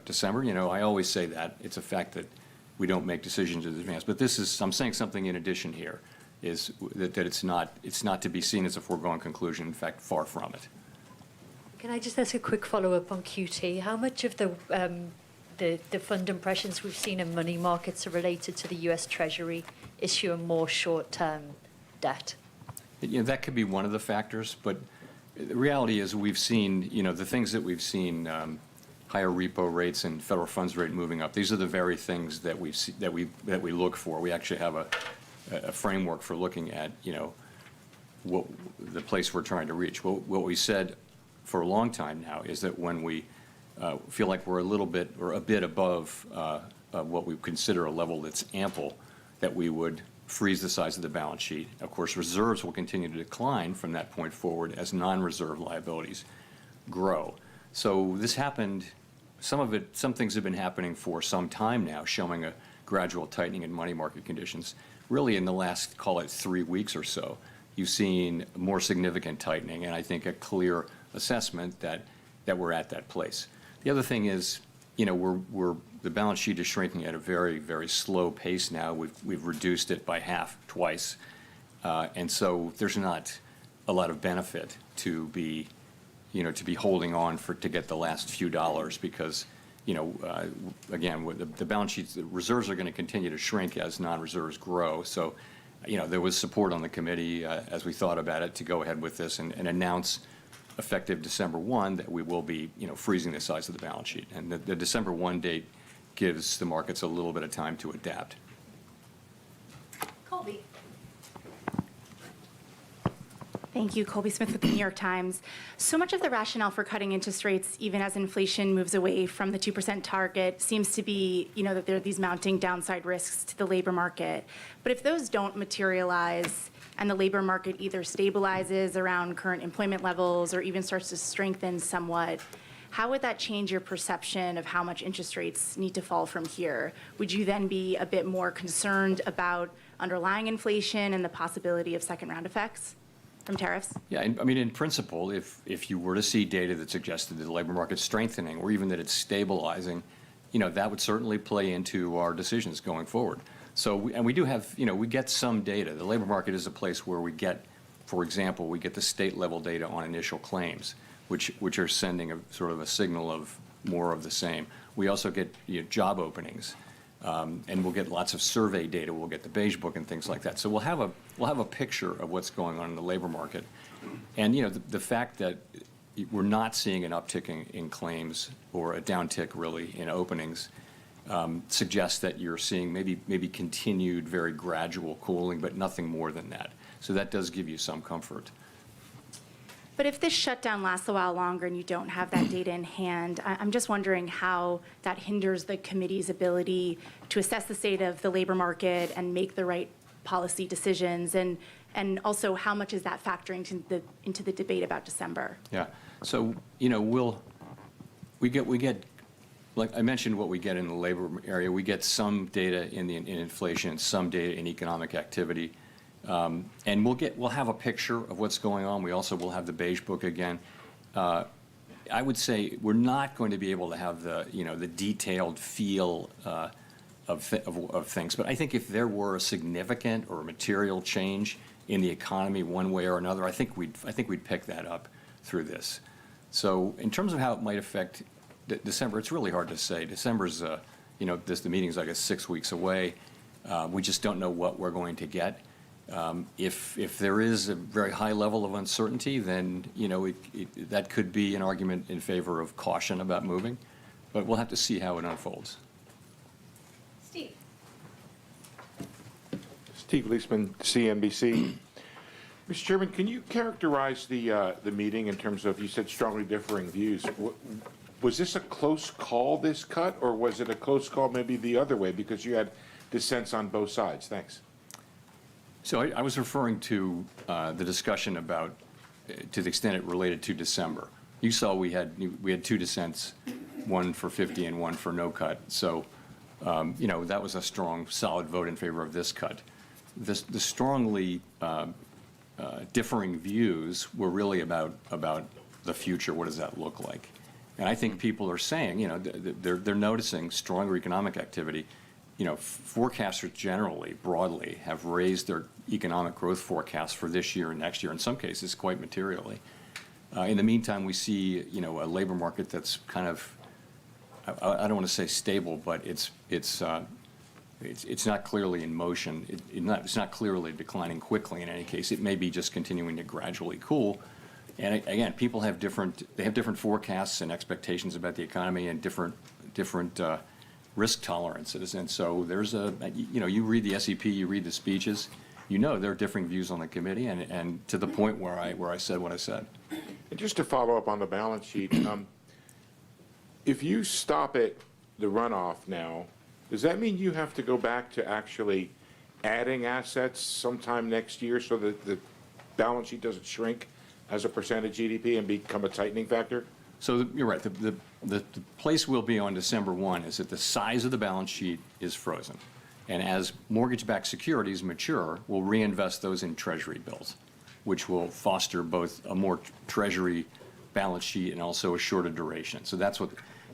December. I always say that. It's a fact that we don't make decisions in advance. But I'm saying something in addition here, is that it's not to be seen as a foregone conclusion. In fact, far from it. Can I just ask a quick follow-up on QT? How much of the fund impressions we've seen in money markets are related to the U.S. Treasury issuing more short-term debt? That could be one of the factors, but the reality is we've seen, the things that we've seen, higher repo rates and federal funds rate moving up. These are the very things that we look for. We actually have a framework for looking at, what the place we're trying to reach. What we said for a long time now is that when we feel like we're a little bit or a bit above what we consider a level that's ample, that we would freeze the size of the balance sheet. Of course, reserves will continue to decline from that point forward as non-reserve liabilities grow. So this happened, some things have been happening for some time now, showing a gradual tightening in money market conditions. Really in the last, call it 3 weeks or so, you've seen more significant tightening, and I think a clear assessment that we're at that place. The other thing is, the balance sheet is shrinking at a very, very slow pace now. We've reduced it by half twice, and so there's not a lot of benefit to be holding on to get the last few dollars because, again, the balance sheets, the reserves are going to continue to shrink as non-reserves grow. So, there was support on the committee as we thought about it to go ahead with this and announce effective December 1 that we will be, freezing the size of the balance sheet. And the December 1 date gives the markets a little bit of time to adapt. Colby. Thank you. Colby Smith with the New York Times. So much of the rationale for cutting interest rates, even as inflation moves away from the 2% target, seems to be, that there are these mounting downside risks to the labor market. But if those don't materialize and the labor market either stabilizes around current employment levels or even starts to strengthen somewhat, how would that change your perception of how much interest rates need to fall from here? Would you then be a bit more concerned about underlying inflation and the possibility of second-round effects from tariffs? Yeah, I mean, in principle, if you were to see data that suggested that the labor market's strengthening or even that it's stabilizing, that would certainly play into our decisions going forward. So, we do have, we get some data. The labor market is a place where we get, for example, we get the state-level data on initial claims, which are sending a sort of a signal of more of the same. We also get job openings, and we'll get lots of survey data. We'll get the Beige Book and things like that. So we'll have a picture of what's going on in the labor market, and the fact that we're not seeing an uptick in claims or a downtick really in openings suggests that you're seeing maybe continued very gradual cooling, but nothing more than that. So that does give you some comfort. But if this shutdown lasts a while longer and you don't have that data in hand, I'm just wondering how that hinders the committee's ability to assess the state of the labor market and make the right policy decisions, and also how much is that factoring into the debate about December? Yeah. So We get, like I mentioned, what we get in the labor area. We get some data in inflation, some data in economic activity, and we'll have a picture of what's going on. We also will have the beige book again. I would say we're not going to be able to have the detailed feel of things. But I think if there were a significant or a material change in the economy one way or another, I think we'd pick that up through this. So in terms of how it might affect December, it's really hard to say. December's, the meeting's like 6 weeks away. We just don't know what we're going to get. If there is a very high level of uncertainty, then that could be an argument in favor of caution about moving. But we'll have to see how it unfolds. Steve. Steve Leisman, CNBC. Mr. Chairman, can you characterize the meeting in terms of, you said strongly differing views. Was this a close call, this cut, or was it a close call maybe the other way because you had dissents on both sides? Thanks. So I was referring to the discussion about, to the extent it related to December. You saw we had 2 dissents, one for 50 and one for no cut. So, that was a strong, solid vote in favor of this cut. The strongly differing views were really about the future. What does that look like? And I think people are saying, they're noticing stronger economic activity. Forecasters generally, broadly, have raised their economic growth forecasts for this year and next year, in some cases quite materially. In the meantime, we see, a labor market that's kind of, I don't want to say stable, but it's not clearly in motion. It's not clearly declining quickly in any case. It may be just continuing to gradually cool. And again, people have different forecasts and expectations about the economy and different risk tolerances. And so there's you read the SEP, you read the speeches, there are differing views on the committee, and to the point where I said what I said. And just to follow up on the balance sheet, if you stop it, the runoff now, does that mean you have to go back to actually adding assets sometime next year so that the balance sheet doesn't shrink as a percent of GDP and become a tightening factor? So you're right. The place we'll be on December 1 is that the size of the balance sheet is frozen. And as mortgage-backed securities mature, we'll reinvest those in Treasury bills, which will foster both a more Treasury balance sheet and also a shorter duration. So that's what.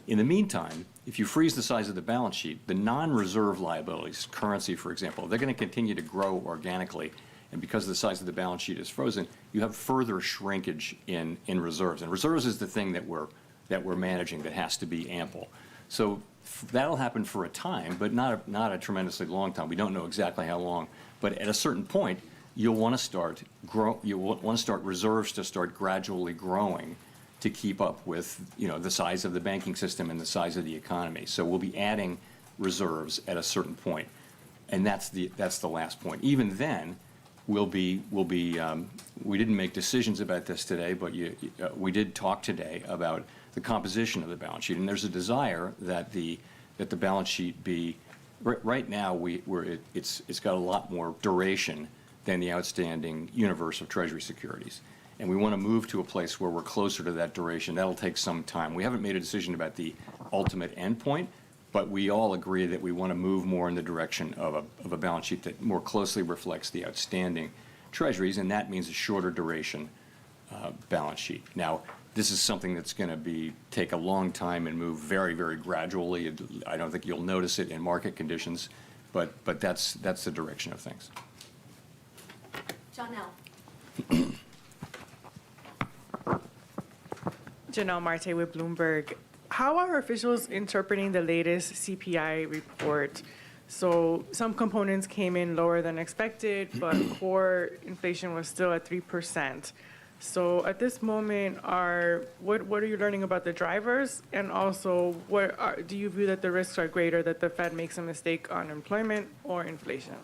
In the meantime, if you freeze the size of the balance sheet, the non-reserve liabilities, currency, for example, they're going to continue to grow organically. And because the size of the balance sheet is frozen, you have further shrinkage in reserves. And reserves is the thing that we're managing that has to be ample. So that'll happen for a time, but not a tremendously long time. We don't know exactly how long. But at a certain point, you'll want to start reserves to start gradually growing to keep up with the size of the banking system and the size of the economy. So we'll be adding reserves at a certain point, and that's the last point. Even then, we didn't make decisions about this today, but we did talk today about the composition of the balance sheet, and there's a desire that the balance sheet be right now it's got a lot more duration than the outstanding universe of Treasury securities. And we want to move to a place where we're closer to that duration. That'll take some time. We haven't made a decision about the ultimate endpoint, but we all agree that we want to move more in the direction of a balance sheet that more closely reflects the outstanding treasuries, and that means a shorter duration balance sheet. Now, this is something that's going to take a long time and move very, very gradually. I don't think you'll notice it in market conditions, but that's the direction of things. Janelle. Janelle Marte with Bloomberg. How are officials interpreting the latest CPI report? So some components came in lower than expected, but core inflation was still at 3%. So at this moment, what are you learning about the drivers? And also, do you view that the risks are greater that the Fed makes a mistake on employment or inflation?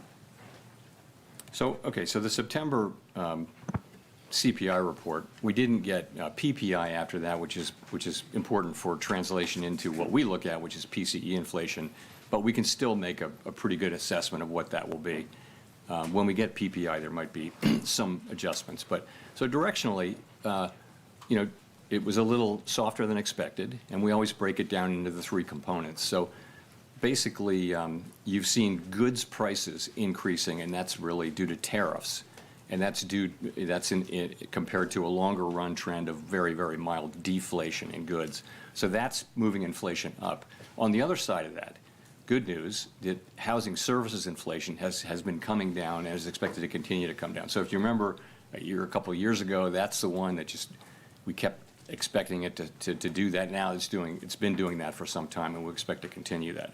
So the September CPI report, we didn't get PPI after that, which is important for translation into what we look at, which is PCE inflation. But we can still make a pretty good assessment of what that will be. When we get PPI, there might be some adjustments. But so directionally, it was a little softer than expected, and we always break it down into the three components. So basically, you've seen goods prices increasing, and that's really due to tariffs. And that's compared to a longer run trend of very, very mild deflation in goods. So that's moving inflation up. On the other side of that, good news, that housing services inflation has been coming down and is expected to continue to come down. So if you remember a couple of years ago, that's the one that we kept expecting it to do that. Now it's been doing that for some time, and we expect to continue that.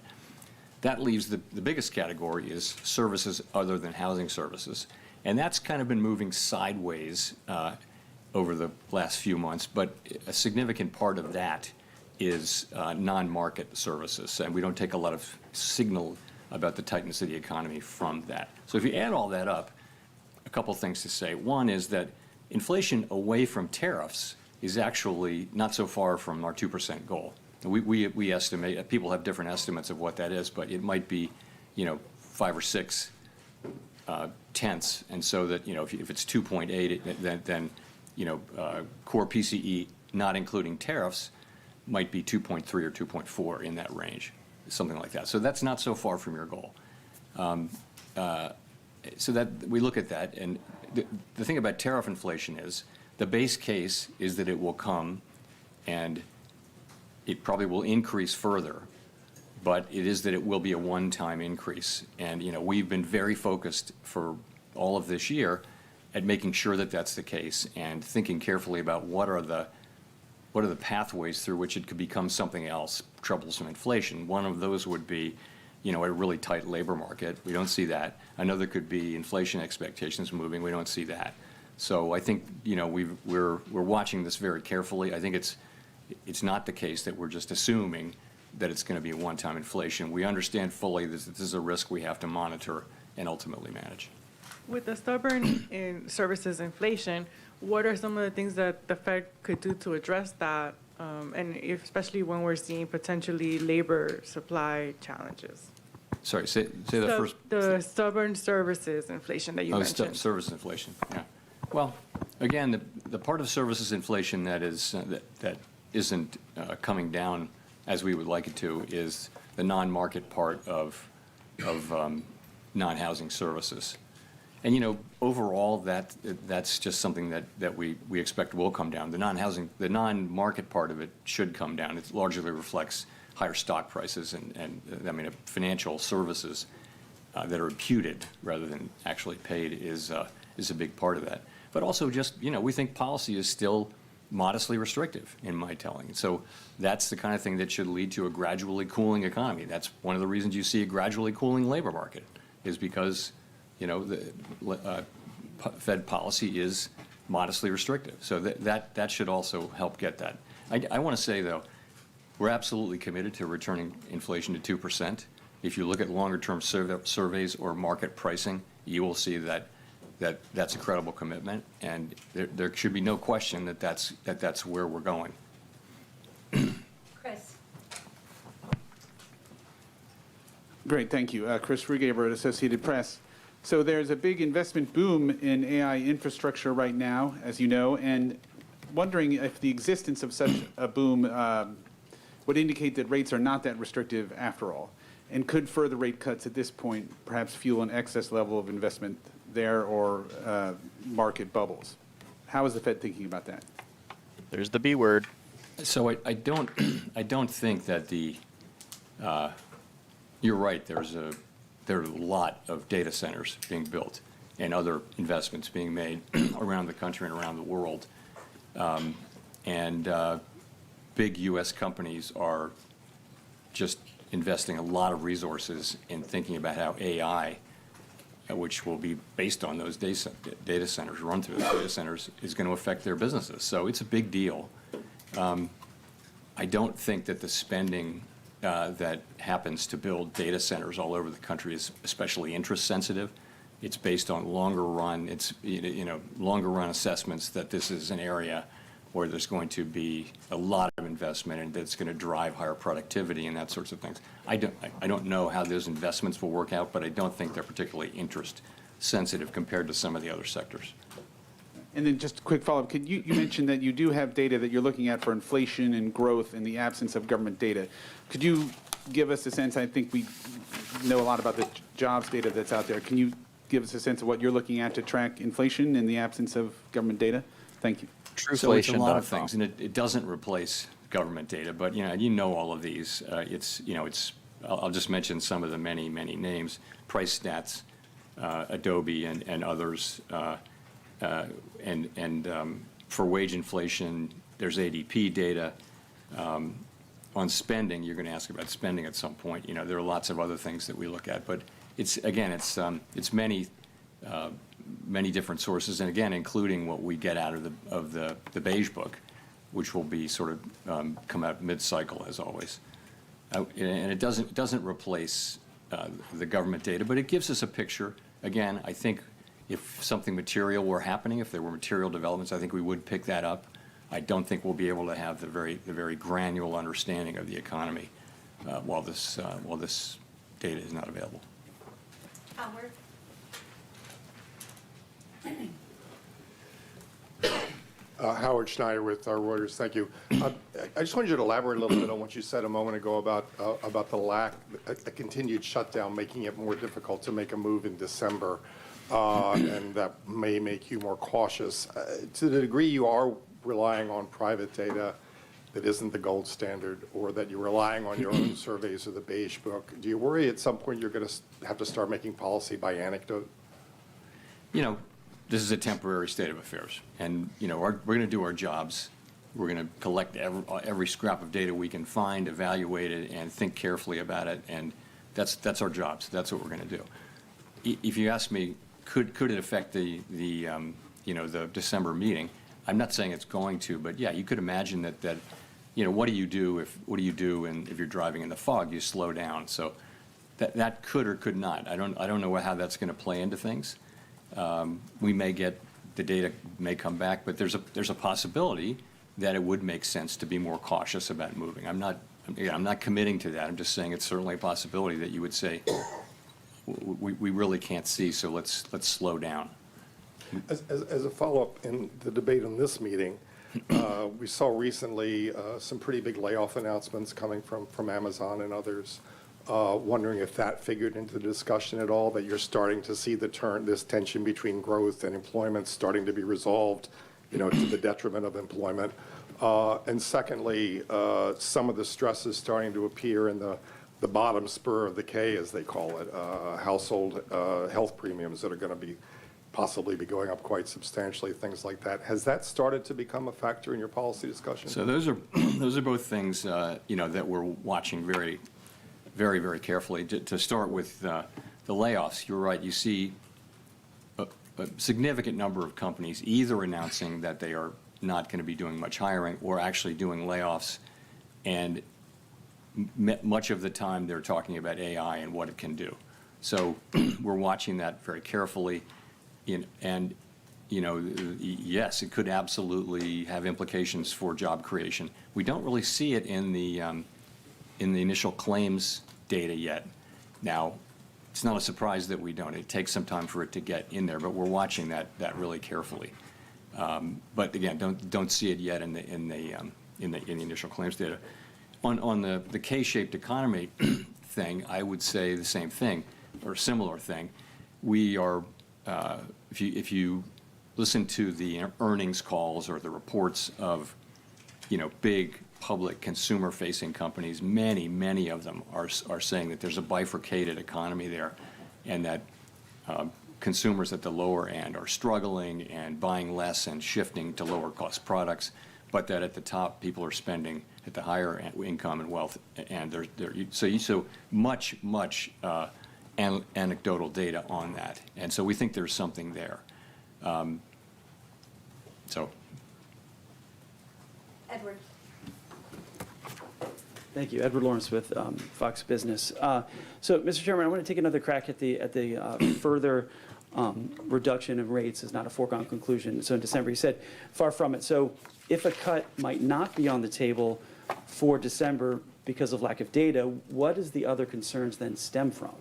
That leaves the biggest category is services other than housing services. And that's kind of been moving sideways over the last few months, but a significant part of that is non-market services, and we don't take a lot of signal about the tightness of the economy from that. So if you add all that up, a couple things to say. One is that inflation away from tariffs is actually not so far from our 2% goal. We estimate, people have different estimates of what that is, but it might be, 5 or 6 tenths, and so that, if it's 2.8, then core PCE, not including tariffs, might be 2.3 or 2.4 in that range, something like that. So that's not so far from your goal. So that we look at that, and the thing about tariff inflation is the base case is that it will come, and it probably will increase further, but it is that it will be a one-time increase. And we've been very focused for all of this year at making sure that that's the case, and thinking carefully about what are the pathways through which it could become something else, troublesome inflation. One of those would be, a really tight labor market. We don't see that. Another could be inflation expectations moving. We don't see that. So I think, we're watching this very carefully. I think it's not the case that we're just assuming that it's going to be a one-time inflation. We understand fully that this is a risk we have to monitor and ultimately manage. With the stubborn in services inflation, what are some of the things that the Fed could do to address that, and especially when we're seeing potentially labor supply challenges? Sorry, say the first. The stubborn services inflation that you mentioned. Services inflation, yeah. Well, again, the part of services inflation that isn't coming down as we would like it to is the non-market part of non-housing services. And overall, that's just something that we expect will come down. The non-market part of it should come down. It largely reflects higher stock prices and financial services that are imputed rather than actually paid is a big part of that. But also just, we think policy is still modestly restrictive in my telling. So that's the kind of thing that should lead to a gradually cooling economy. That's one of the reasons you see a gradually cooling labor market, is because the Fed policy is modestly restrictive. So that should also help get that. I want to say, though, we're absolutely committed to returning inflation to 2%. If you look at longer-term surveys or market pricing, you will see that's a credible commitment, and there should be no question that that's where we're going. Chris. Great, thank you. Chris Rugaber at Associated Press. So there's a big investment boom in AI infrastructure right now, as you know, and wondering if the existence of such a boom would indicate that rates are not that restrictive after all, and could further rate cuts at this point perhaps fuel an excess level of investment there or market bubbles? How is the Fed thinking about that? There's the B word. So I don't think that you're right. There are a lot of data centers being built and other investments being made around the country and around the world. Big U.S. companies are just investing a lot of resources in thinking about how AI, which will be based on those data centers, run through those data centers, is going to affect their businesses. So it's a big deal. I don't think that the spending that happens to build data centers all over the country is especially interest sensitive. It's based on longer run assessments that this is an area where there's going to be a lot of investment and that's going to drive higher productivity and that sorts of things. I don't know how those investments will work out, but I don't think they're particularly interest sensitive compared to some of the other sectors. And then just a quick follow-up. Could you mentioned that you do have data that you're looking at for inflation and growth in the absence of government data. Could you give us a sense? I think we know a lot about the jobs data that's out there. Can you give us a sense of what you're looking at to track inflation in the absence of government data? Thank you. So it's a lot of things, and it doesn't replace government data, but you know all of these. I'll just mention some of the many names: Price Stats, Adobe, and others. For wage inflation, there's ADP data. On spending, you're going to ask about spending at some point. There are lots of other things that we look at, but it's many different sources, and again, including what we get out of the Beige Book, which will be sort of come out mid-cycle as always. And it doesn't replace the government data, but it gives us a picture. Again, I think if something material were happening, if there were material developments, I think we would pick that up. I don't think we'll be able to have the very granular understanding of the economy while this data is not available. Howard? Howard Schneider with Reuters. Thank you. I just wanted you to elaborate a little bit on what you said a moment ago about a continued shutdown, making it more difficult to make a move in December, and that may make you more cautious. To the degree you are relying on private data that isn't the gold standard, or that you're relying on your own surveys or the Beige Book, do you worry at some point you're going to have to start making policy by anecdote? This is a temporary state of affairs, and we're going to do our jobs. We're going to collect every scrap of data we can find, evaluate it, and think carefully about it, and that's our jobs. That's what we're going to do. If you ask me, could it affect the December meeting? I'm not saying it's going to, but yeah, you could imagine that what do you do if you're driving in the fog? You slow down. So that could or could not. I don't know how that's going to play into things. We may get the data may come back, but there's a possibility that it would make sense to be more cautious about moving. I'm not committing to that. I'm just saying it's certainly a possibility that you would say we really can't see, so let's slow down. As a follow-up in the debate on this meeting, we saw recently some pretty big layoff announcements coming from Amazon and others. Wondering if that figured into the discussion at all, that you're starting to see this tension between growth and employment starting to be resolved, to the detriment of employment. And secondly, some of the stress is starting to appear in the bottom spur of the K, as they call it, household health premiums that are going to possibly be going up quite substantially, things like that. Has that started to become a factor in your policy discussion? So those are both things that we're watching very, very carefully. To start with the layoffs, you're right. You see a significant number of companies either announcing that they are not going to be doing much hiring or actually doing layoffs, and much of the time they're talking about AI and what it can do. So we're watching that very carefully. And yes, it could absolutely have implications for job creation. We don't really see it in the initial claims data yet. Now, it's not a surprise that we don't. It takes some time for it to get in there, but we're watching that really carefully. But again, don't see it yet in the initial claims data. On the K-shaped economy thing, I would say the same thing or similar thing. We are. If you listen to the earnings calls or the reports of, big public consumer-facing companies, many of them are saying that there's a bifurcated economy there, and that consumers at the lower end are struggling and buying less and shifting to lower-cost products, but that at the top, people are spending at the higher income and wealth, and so much anecdotal data on that, and so we think there's something there. Edward. Thank you, Edward Lawrence with Fox Business. So, Mr. Chairman, I want to take another crack at the further reduction of rates is not a foregone conclusion. So in December, you said far from it. So if a cut might not be on the table for December because of lack of data, what does the other concerns then stem from?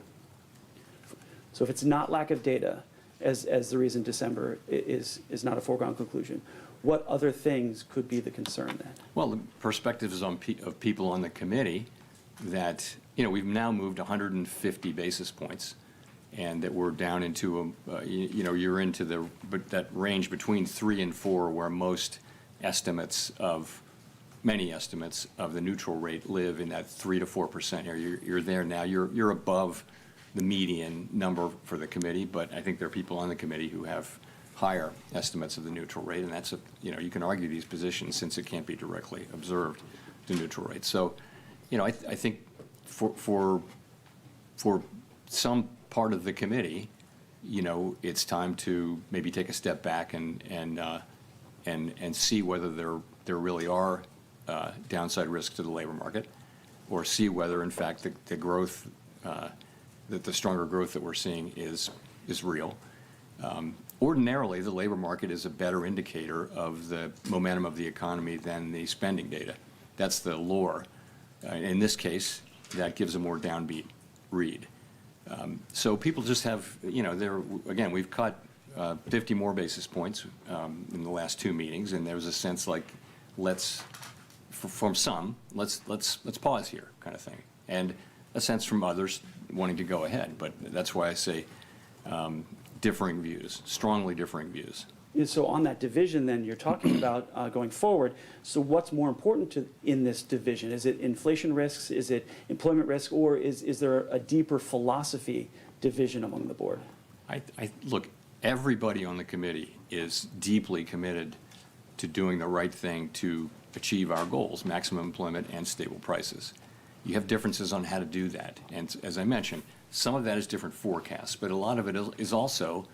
So if it's not lack of data, as the reason December is not a foregone conclusion. What other things could be the concern then? Well, the perspectives of people on the committee that, we've now moved 150 basis points, and that we're down into, you're into that range between 3 and 4, where many estimates of the neutral rate live in that 3 to 4% area. You're there now. You're above the median number for the committee, but I think there are people on the committee who have higher estimates of the neutral rate, and that's you can argue these positions since it can't be directly observed, the neutral rate. So, I think for some part of the committee, it's time to maybe take a step back and see whether there really are downside risks to the labor market, or see whether, in fact, the growth, that the stronger growth that we're seeing is real. Ordinarily, the labor market is a better indicator of the momentum of the economy than the spending data. That's the lore. In this case, that gives a more downbeat read. So people just have, again, we've cut 50 more basis points in the last 2 meetings, and there's a sense like, from some, let's pause here, kind of thing, and a sense from others wanting to go ahead. But that's why I say differing views, strongly differing views. And so on that division, then, you're talking about going forward. So what's more important in this division? Is it inflation risks? Is it employment risk? Or is there a deeper philosophy division among the board? Look, everybody on the committee is deeply committed to doing the right thing to achieve our goals, maximum employment and stable prices. You have differences on how to do that. And as I mentioned, some of that is different forecasts, but a lot of it is also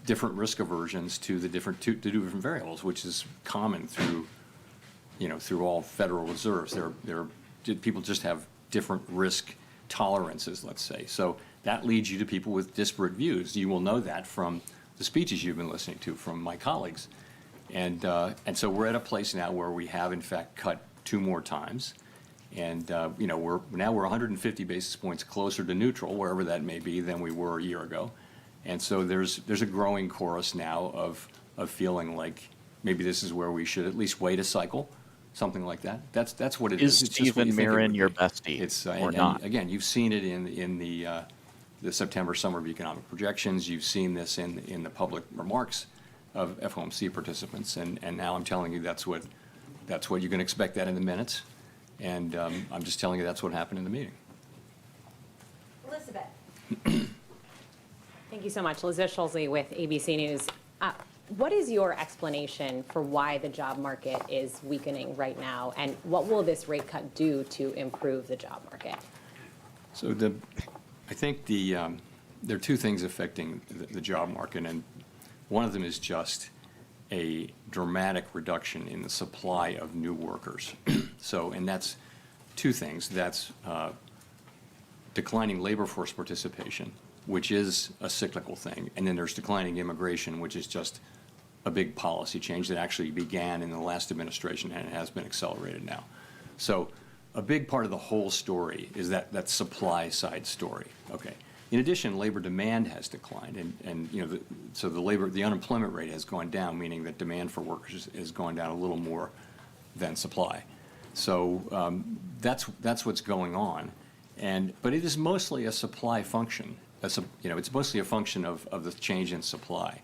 different risk aversions to the different variables, which is common through all Federal Reserves. People just have different risk tolerances, let's say. So that leads you to people with disparate views. You will know that from the speeches you've been listening to from my colleagues. And so we're at a place now where we have, in fact, cut 2 more times. And, we're 150 basis points closer to neutral, wherever that may be, than we were a year ago. And so there's a growing chorus now of feeling like maybe this is where we should at least wait a cycle, something like that. That's what it is. Is Stephen Mirren your bestie or not? And again, you've seen it in the September Summer of Economic Projections. You've seen this in the public remarks of FOMC participants. And now I'm telling you that's what you can expect that in the minutes. And I'm just telling you that's what happened in the meeting. Elizabeth. Thank you so much. Elizabeth Schulze with ABC News. What is your explanation for why the job market is weakening right now, and what will this rate cut do to improve the job market? So I think there are 2 things affecting the job market, and one of them is just a dramatic reduction in the supply of new workers. And that's 2 things. That's declining labor force participation, which is a cyclical thing. And then there's declining immigration, which is just a big policy change that actually began in the last administration and has been accelerated now. So a big part of the whole story is that supply side story. Okay. In addition, labor demand has declined, and the unemployment rate has gone down, meaning that demand for workers has gone down a little more than supply. So that's what's going on, but it is mostly a supply function. It's mostly a function of the change in supply,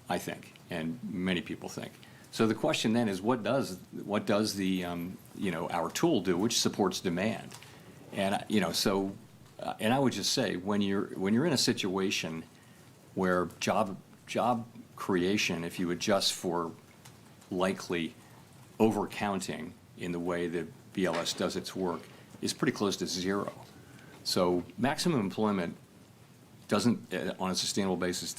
I think, and many people think. So the question then is, what does the our tool do, which supports demand, and and I would just say, when you're in a situation where job creation, if you adjust for likely overcounting in the way that BLS does its work, is pretty close to 0. So maximum employment doesn't, on a sustainable basis,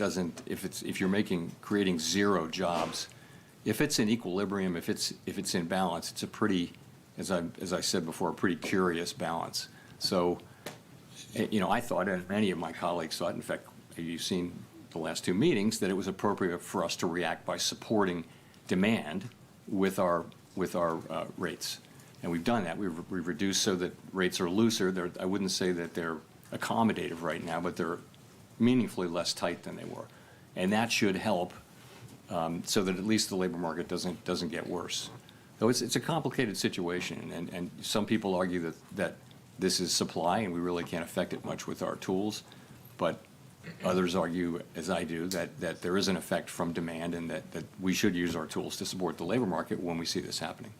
if you're creating 0 jobs, if it's in equilibrium, if it's in balance, it's a pretty, as I said before, a pretty curious balance. So, I thought, and many of my colleagues thought, in fact, you've seen the last 2 meetings, that it was appropriate for us to react by supporting demand with our rates. And we've done that. We've reduced so that rates are looser. I wouldn't say that they're accommodative right now, but they're meaningfully less tight than they were. And that should help so that at least the labor market doesn't get worse. Though it's a complicated situation, and some people argue that this is supply and we really can't affect it much with our tools, but others argue, as I do, that there is an effect from demand and that we should use our tools to support the labor market when we see this happening.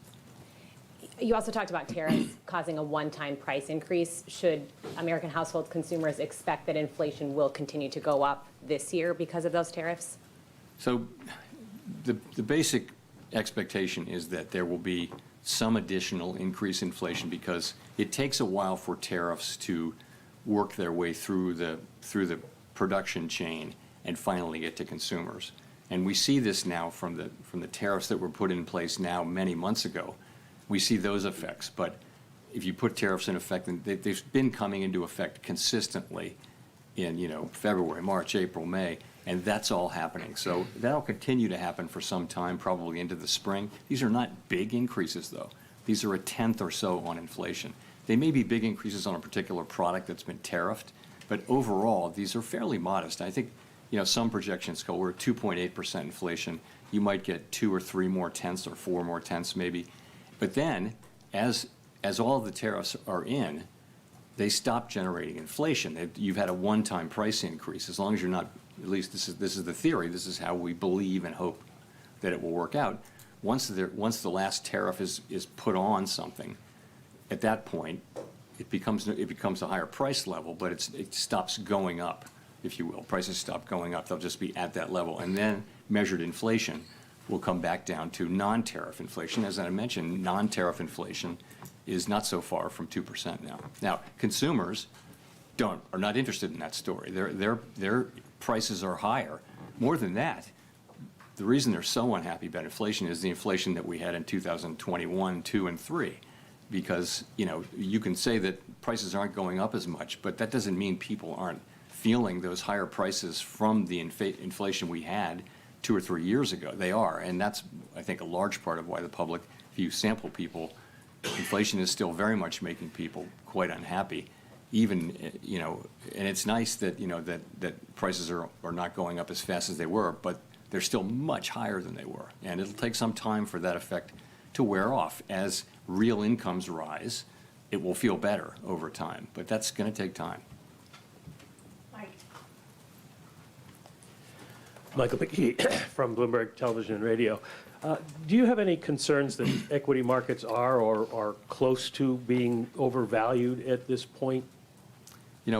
You also talked about tariffs causing a one-time price increase. Should American household consumers expect that inflation will continue to go up this year because of those tariffs? So the basic expectation is that there will be some additional increase in inflation because it takes a while for tariffs to work their way through the production chain and finally get to consumers. And we see this now from the tariffs that were put in place now many months ago. We see those effects, but if you put tariffs in effect, and they've been coming into effect consistently in February, March, April, May, and that's all happening. So that'll continue to happen for some time, probably into the spring. These are not big increases, though. These are a tenth or so on inflation. They may be big increases on a particular product that's been tariffed, but overall, these are fairly modest. I think some projections go, we're at 2.8% inflation. You might get 2 or 3 more tenths or 4 more tenths maybe. But then, as all of the tariffs are in, they stop generating inflation. You've had a one-time price increase. As long as you're not, at least this is the theory, this is how we believe and hope that it will work out. Once the last tariff is put on something, at that point, it becomes a higher price level, but it stops going up, if you will. Prices stop going up. They'll just be at that level. And then measured inflation will come back down to non-tariff inflation. As I mentioned, non-tariff inflation is not so far from 2% now. Now, consumers are not interested in that story. Their prices are higher. More than that, the reason they're so unhappy about inflation is the inflation that we had in 2021, 2, and 3. Because you can say that prices aren't going up as much, but that doesn't mean people aren't feeling those higher prices from the inflation we had 2 or 3 years ago. They are, and that's, I think, a large part of why the public, if you sample people, inflation is still very much making people quite unhappy. Even, and it's nice that, that prices are not going up as fast as they were, but they're still much higher than they were. And it'll take some time for that effect to wear off. As real incomes rise, it will feel better over time, but that's going to take time. Michael McKee from Bloomberg Television and Radio. Do you have any concerns that equity markets are or are close to being overvalued at this point? We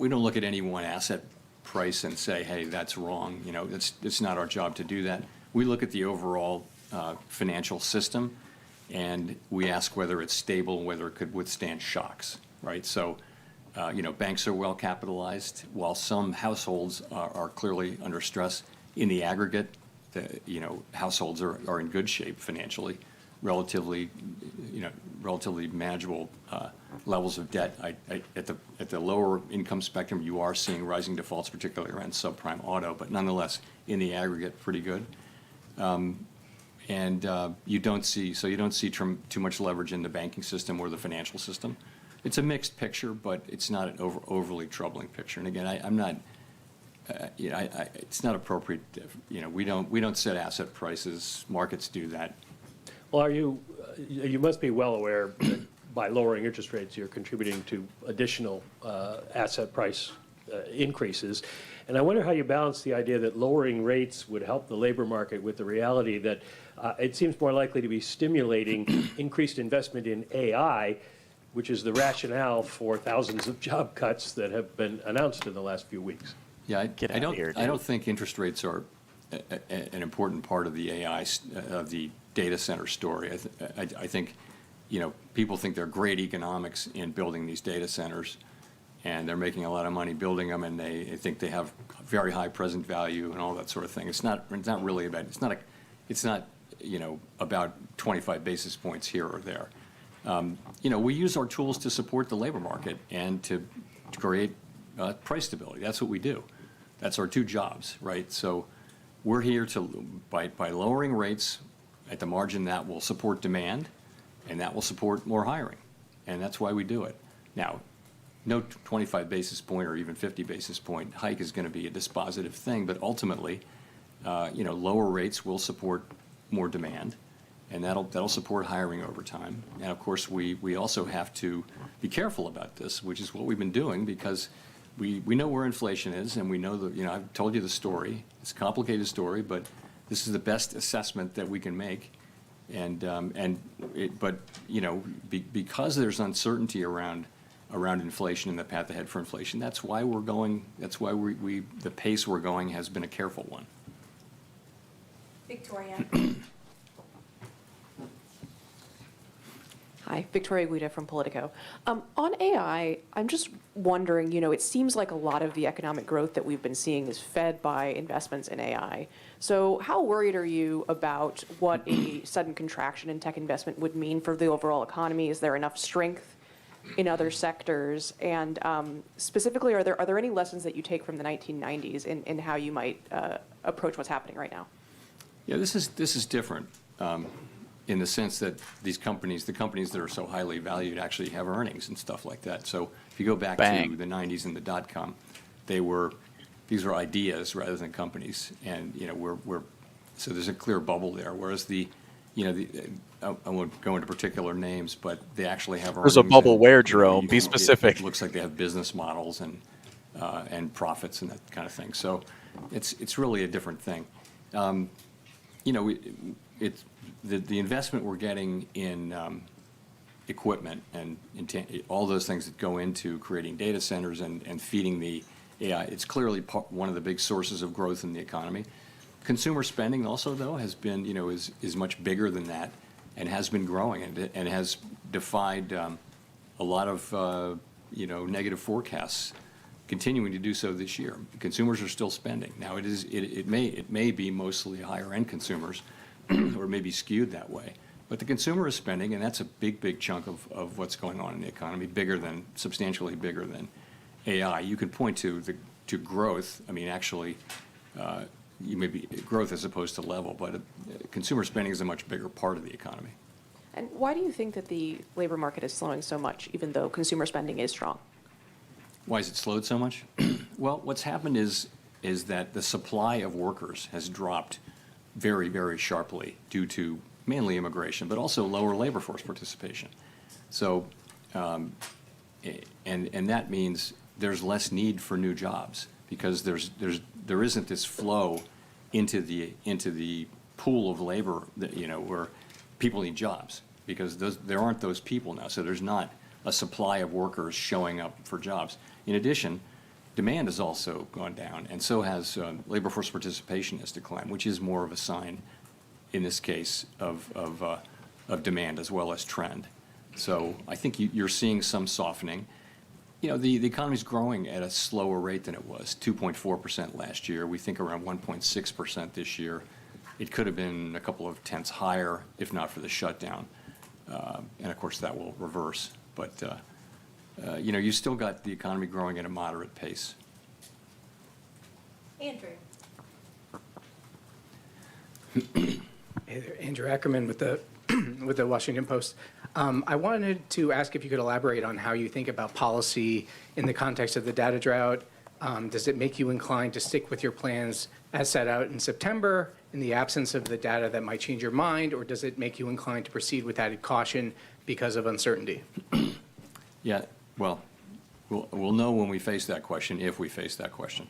don't look at any one asset price and say, hey, that's wrong. It's not our job to do that. We look at the overall financial system, and we ask whether it's stable, whether it could withstand shocks, right? So, banks are well capitalized, while some households are clearly under stress. In the aggregate, households are in good shape financially, relatively manageable levels of debt. At the lower income spectrum, you are seeing rising defaults, particularly around subprime auto, but nonetheless, in the aggregate, pretty good. You don't see too much leverage in the banking system or the financial system. It's a mixed picture, but it's not an overly troubling picture. And again, I'm not. It's not appropriate. We don't set asset prices. Markets do that. Well, you must be well aware that by lowering interest rates, you're contributing to additional asset price increases. And I wonder how you balance the idea that lowering rates would help the labor market with the reality that it seems more likely to be stimulating increased investment in AI, which is the rationale for thousands of job cuts that have been announced in the last few weeks. Yeah, I don't think interest rates are an important part of the AI, of the data center story. I think, people think they're great economics in building these data centers, and they're making a lot of money building them, and they think they have very high present value and all that sort of thing. It's not really about. It's not about 25 basis points here or there. We use our tools to support the labor market and to create price stability. That's what we do. That's our two jobs, right? So we're here by lowering rates at the margin, that will support demand, and that will support more hiring, and that's why we do it. Now, no 25 basis point or even 50 basis point hike is going to be a dispositive thing, but ultimately, lower rates will support more demand, and that'll support hiring over time. And of course, we also have to be careful about this, which is what we've been doing, because we know where inflation is, and we know that, I've told you the story. It's a complicated story, but this is the best assessment that we can make. Because there's uncertainty around inflation and the path ahead for inflation, that's why the pace we're going has been a careful one. Victoria. Hi, Victoria Guida from Politico. On AI, I'm just wondering, it seems like a lot of the economic growth that we've been seeing is fed by investments in AI. So how worried are you about what a sudden contraction in tech investment would mean for the overall economy? Is there enough strength in other sectors? And specifically, are there any lessons that you take from the 1990s in how you might approach what's happening right now? Yeah, this is different. In the sense that the companies that are so highly valued actually have earnings and stuff like that. So if you go back to the 90s and the dot-com, these were ideas rather than companies, and so there's a clear bubble there. Whereas I won't go into particular names, but they actually have earnings. There's a bubble where, Jerome? Be specific. It looks like they have business models and profits and that kind of thing. So it's really a different thing. The investment we're getting in equipment and all those things that go into creating data centers and feeding the AI, it's clearly one of the big sources of growth in the economy. Consumer spending also, though, has been, is much bigger than that and has been growing and has defied a lot of, negative forecasts, continuing to do so this year. Consumers are still spending. Now, it may be mostly higher-end consumers, or maybe skewed that way. But the consumer is spending, and that's a big chunk of what's going on in the economy, substantially bigger than AI. You could point to growth. I mean, actually, growth as opposed to level, but consumer spending is a much bigger part of the economy. And why do you think that the labor market is slowing so much, even though consumer spending is strong? Why has it slowed so much? Well, what's happened is that the supply of workers has dropped very, very sharply due to mainly immigration, but also lower labor force participation. So, and that means there's less need for new jobs because there isn't this flow into the pool of labor that, where people need jobs, because there aren't those people now. So there's not a supply of workers showing up for jobs. In addition, demand has also gone down, and so has labor force participation has declined, which is more of a sign, in this case, of demand as well as trend. So I think you're seeing some softening. The economy's growing at a slower rate than it was, 2.4% last year. We think around 1.6% this year. It could have been a couple of tenths higher if not for the shutdown. And of course, that will reverse. But you still got the economy growing at a moderate pace. Andrew. Hey there, Andrew Ackerman with the with the Washington Post. I wanted to ask if you could elaborate on how you think about policy in the context of the data drought. Does it make you inclined to stick with your plans as set out in September in the absence of the data that might change your mind, or does it make you inclined to proceed with added caution because of uncertainty? Yeah, well, we'll know when we face that question, if we face that question.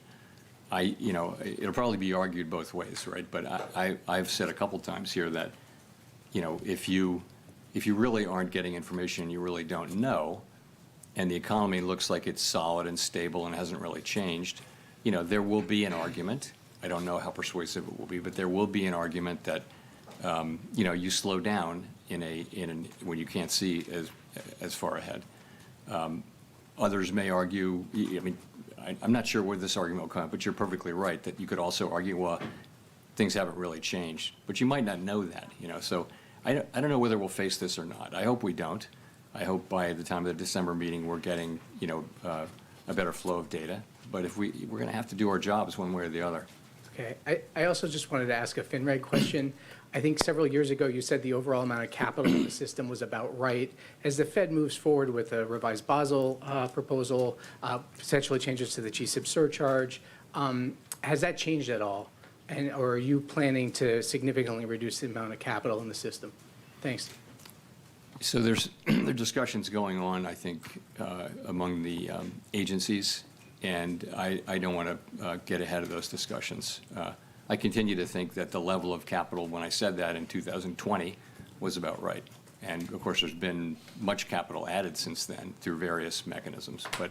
It'll probably be argued both ways, right? But I've said a couple times here that, if you really aren't getting information you really don't know, and the economy looks like it's solid and stable and hasn't really changed, there will be an argument. I don't know how persuasive it will be, but there will be an argument that, you slow down when you can't see as far ahead. Others may argue, I'm not sure where this argument will come, but you're perfectly right that you could also argue, well, things haven't really changed, but you might not know that, So I don't know whether we'll face this or not. I hope we don't. I hope by the time of the December meeting we're getting, a better flow of data. But if we're going to have to do our jobs one way or the other. Okay. I also just wanted to ask a FinReg question. I think several years ago, you said the overall amount of capital in the system was about right. As the Fed moves forward with a revised Basel proposal, potentially changes to the GSIB surcharge, has that changed at all? Or are you planning to significantly reduce the amount of capital in the system? Thanks. So there are discussions going on, I think, among the agencies, and I don't want to get ahead of those discussions. I continue to think that the level of capital, when I said that in 2020, was about right. And of course, there's been much capital added since then through various mechanisms. But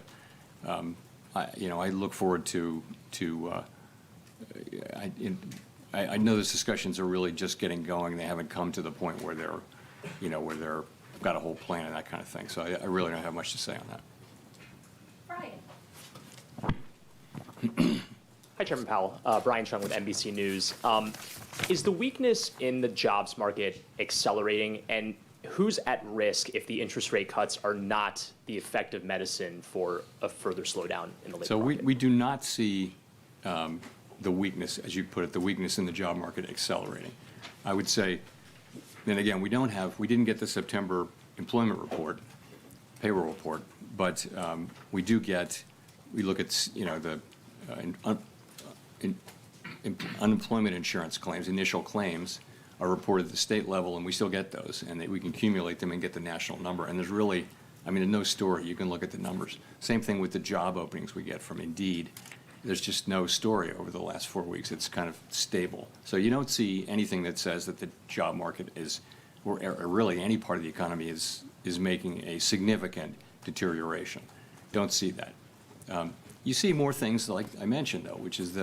I look forward to I know those discussions are really just getting going. They haven't come to the point where they're got a whole plan and that kind of thing. So I really don't have much to say on that. Brian. Hi, Chairman Powell. Brian Chung with NBC News. Is the weakness in the jobs market accelerating, and who's at risk if the interest rate cuts are not the effective medicine for a further slowdown in the labor market? So we do not see the weakness, as you put it, the weakness in the job market accelerating. I would say, then again, we didn't get the September employment report, payroll report, but we look at, the unemployment insurance claims, initial claims are reported at the state level, and we still get those, and we can accumulate them and get the national number. And there's really, no story. You can look at the numbers. Same thing with the job openings we get from Indeed. There's just no story over the last 4 weeks. It's kind of stable. So you don't see anything that says that the job market is, or really any part of the economy is making a significant deterioration. Don't see that. You see more things like I mentioned, though, which is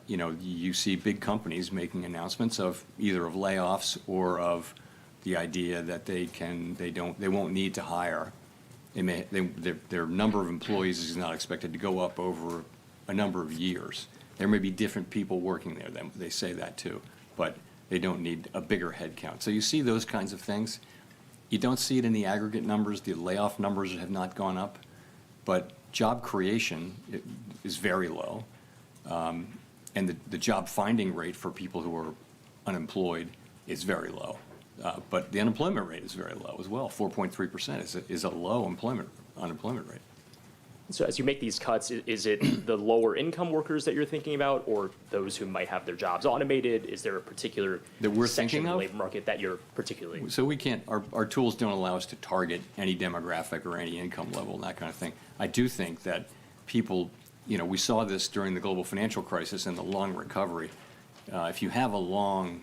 you see big companies making announcements of either of layoffs or of the idea that they won't need to hire. Their number of employees is not expected to go up over a number of years. There may be different people working there. They say that too, but they don't need a bigger head count. So you see those kinds of things. You don't see it in the aggregate numbers. The layoff numbers have not gone up, but job creation is very low. And the job finding rate for people who are unemployed is very low. But the unemployment rate is very low as well. 4.3% is a low unemployment rate. So as you make these cuts, is it the lower income workers that you're thinking about, or those who might have their jobs automated? Is there a particular section of the labor market that you're particularly? So we can't, our tools don't allow us to target any demographic or any income level and that kind of thing. I do think that people, we saw this during the global financial crisis and the long recovery. If you have a long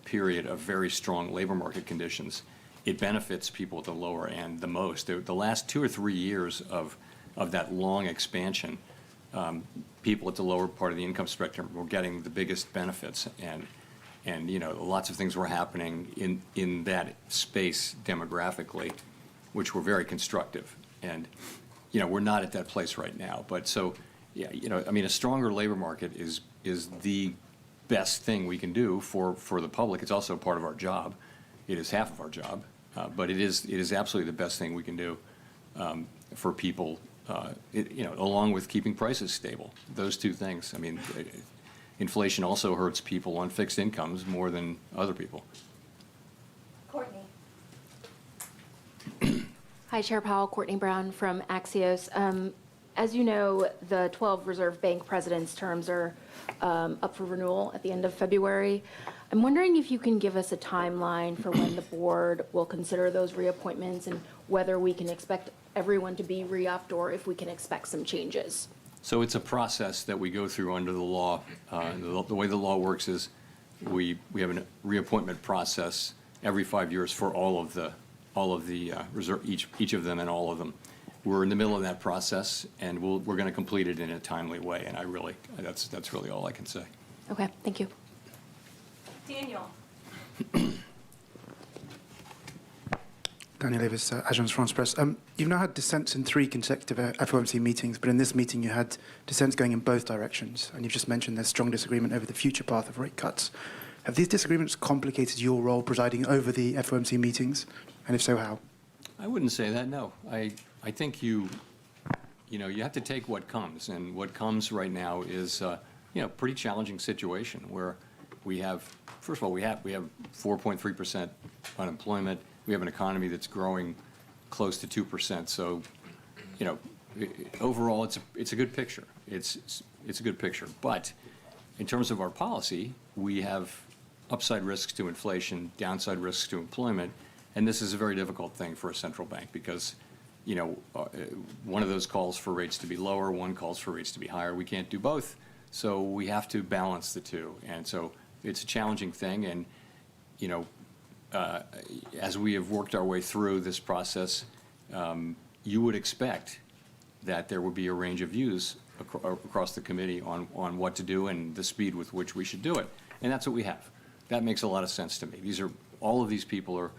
period of very strong labor market conditions, it benefits people at the lower end the most. The last 2 or 3 years of that long expansion, people at the lower part of the income spectrum were getting the biggest benefits, and lots of things were happening in that space demographically, which were very constructive. And we're not at that place right now. But so, a stronger labor market is the best thing we can do for the public. It's also part of our job. It is half of our job, but it is absolutely the best thing we can do for people. Along with keeping prices stable, those two things. Inflation also hurts people on fixed incomes more than other people. Courtney. Hi, Chair Powell. Courtney Brown from Axios. As you know, the 12 Reserve Bank presidents' terms are up for renewal at the end of February. I'm wondering if you can give us a timeline for when the board will consider those reappointments and whether we can expect everyone to be re-upped or if we can expect some changes. So it's a process that we go through under the law. The way the law works is we have a reappointment process every 5 years for all of the reserve, each of them and all of them. We're in the middle of that process, and we're going to complete it in a timely way. And that's really all I can say. Okay, thank you. Daniel. Daniel Davis, Agence France Presse. You've now had dissents in 3 consecutive FOMC meetings, but in this meeting you had dissents going in both directions, and you've just mentioned there's strong disagreement over the future path of rate cuts. Have these disagreements complicated your role presiding over the FOMC meetings, and if so, how? I wouldn't say that, no. I think you have to take what comes, and what comes right now is pretty challenging situation where we have, first of all, we have 4.3% unemployment. We have an economy that's growing close to 2%. So, overall, it's a good picture. It's a good picture. But in terms of our policy, we have upside risks to inflation, downside risks to employment, and this is a very difficult thing for a central bank because, one of those calls for rates to be lower, one calls for rates to be higher. We can't do both, so we have to balance the two. And so it's a challenging thing, and, as we have worked our way through this process, you would expect that there would be a range of views across the committee on what to do and the speed with which we should do it. And that's what we have. That makes a lot of sense to me. All of these people are,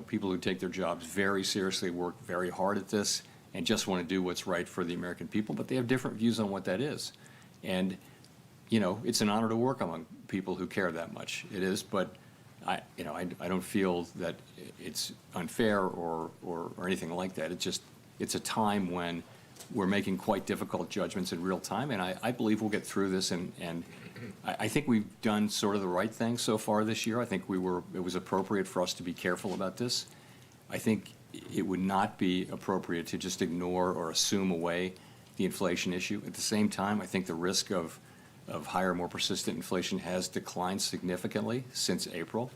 people who take their jobs very seriously, work very hard at this, and just want to do what's right for the American people, but they have different views on what that is. And, it's an honor to work among people who care that much. It is, but I don't feel that it's unfair or anything like that. It's a time when we're making quite difficult judgments in real time, and I believe we'll get through this, and I think we've done sort of the right thing so far this year. I think it was appropriate for us to be careful about this. I think it would not be appropriate to just ignore or assume away the inflation issue. At the same time, I think the risk of higher, more persistent inflation has declined significantly since April.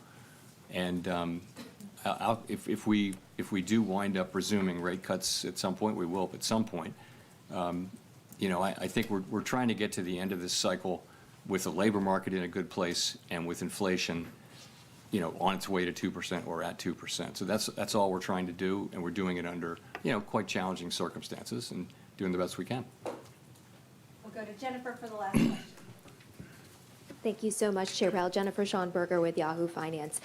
And if we do wind up resuming rate cuts at some point, we will at some point. I think we're trying to get to the end of this cycle with the labor market in a good place and with inflation, on its way to 2% or at 2%. So that's all we're trying to do, and we're doing it under, quite challenging circumstances and doing the best we can. We'll go to Jennifer for the last question. Thank you so much, Chair Powell. Jennifer Schonberger with Yahoo Finance.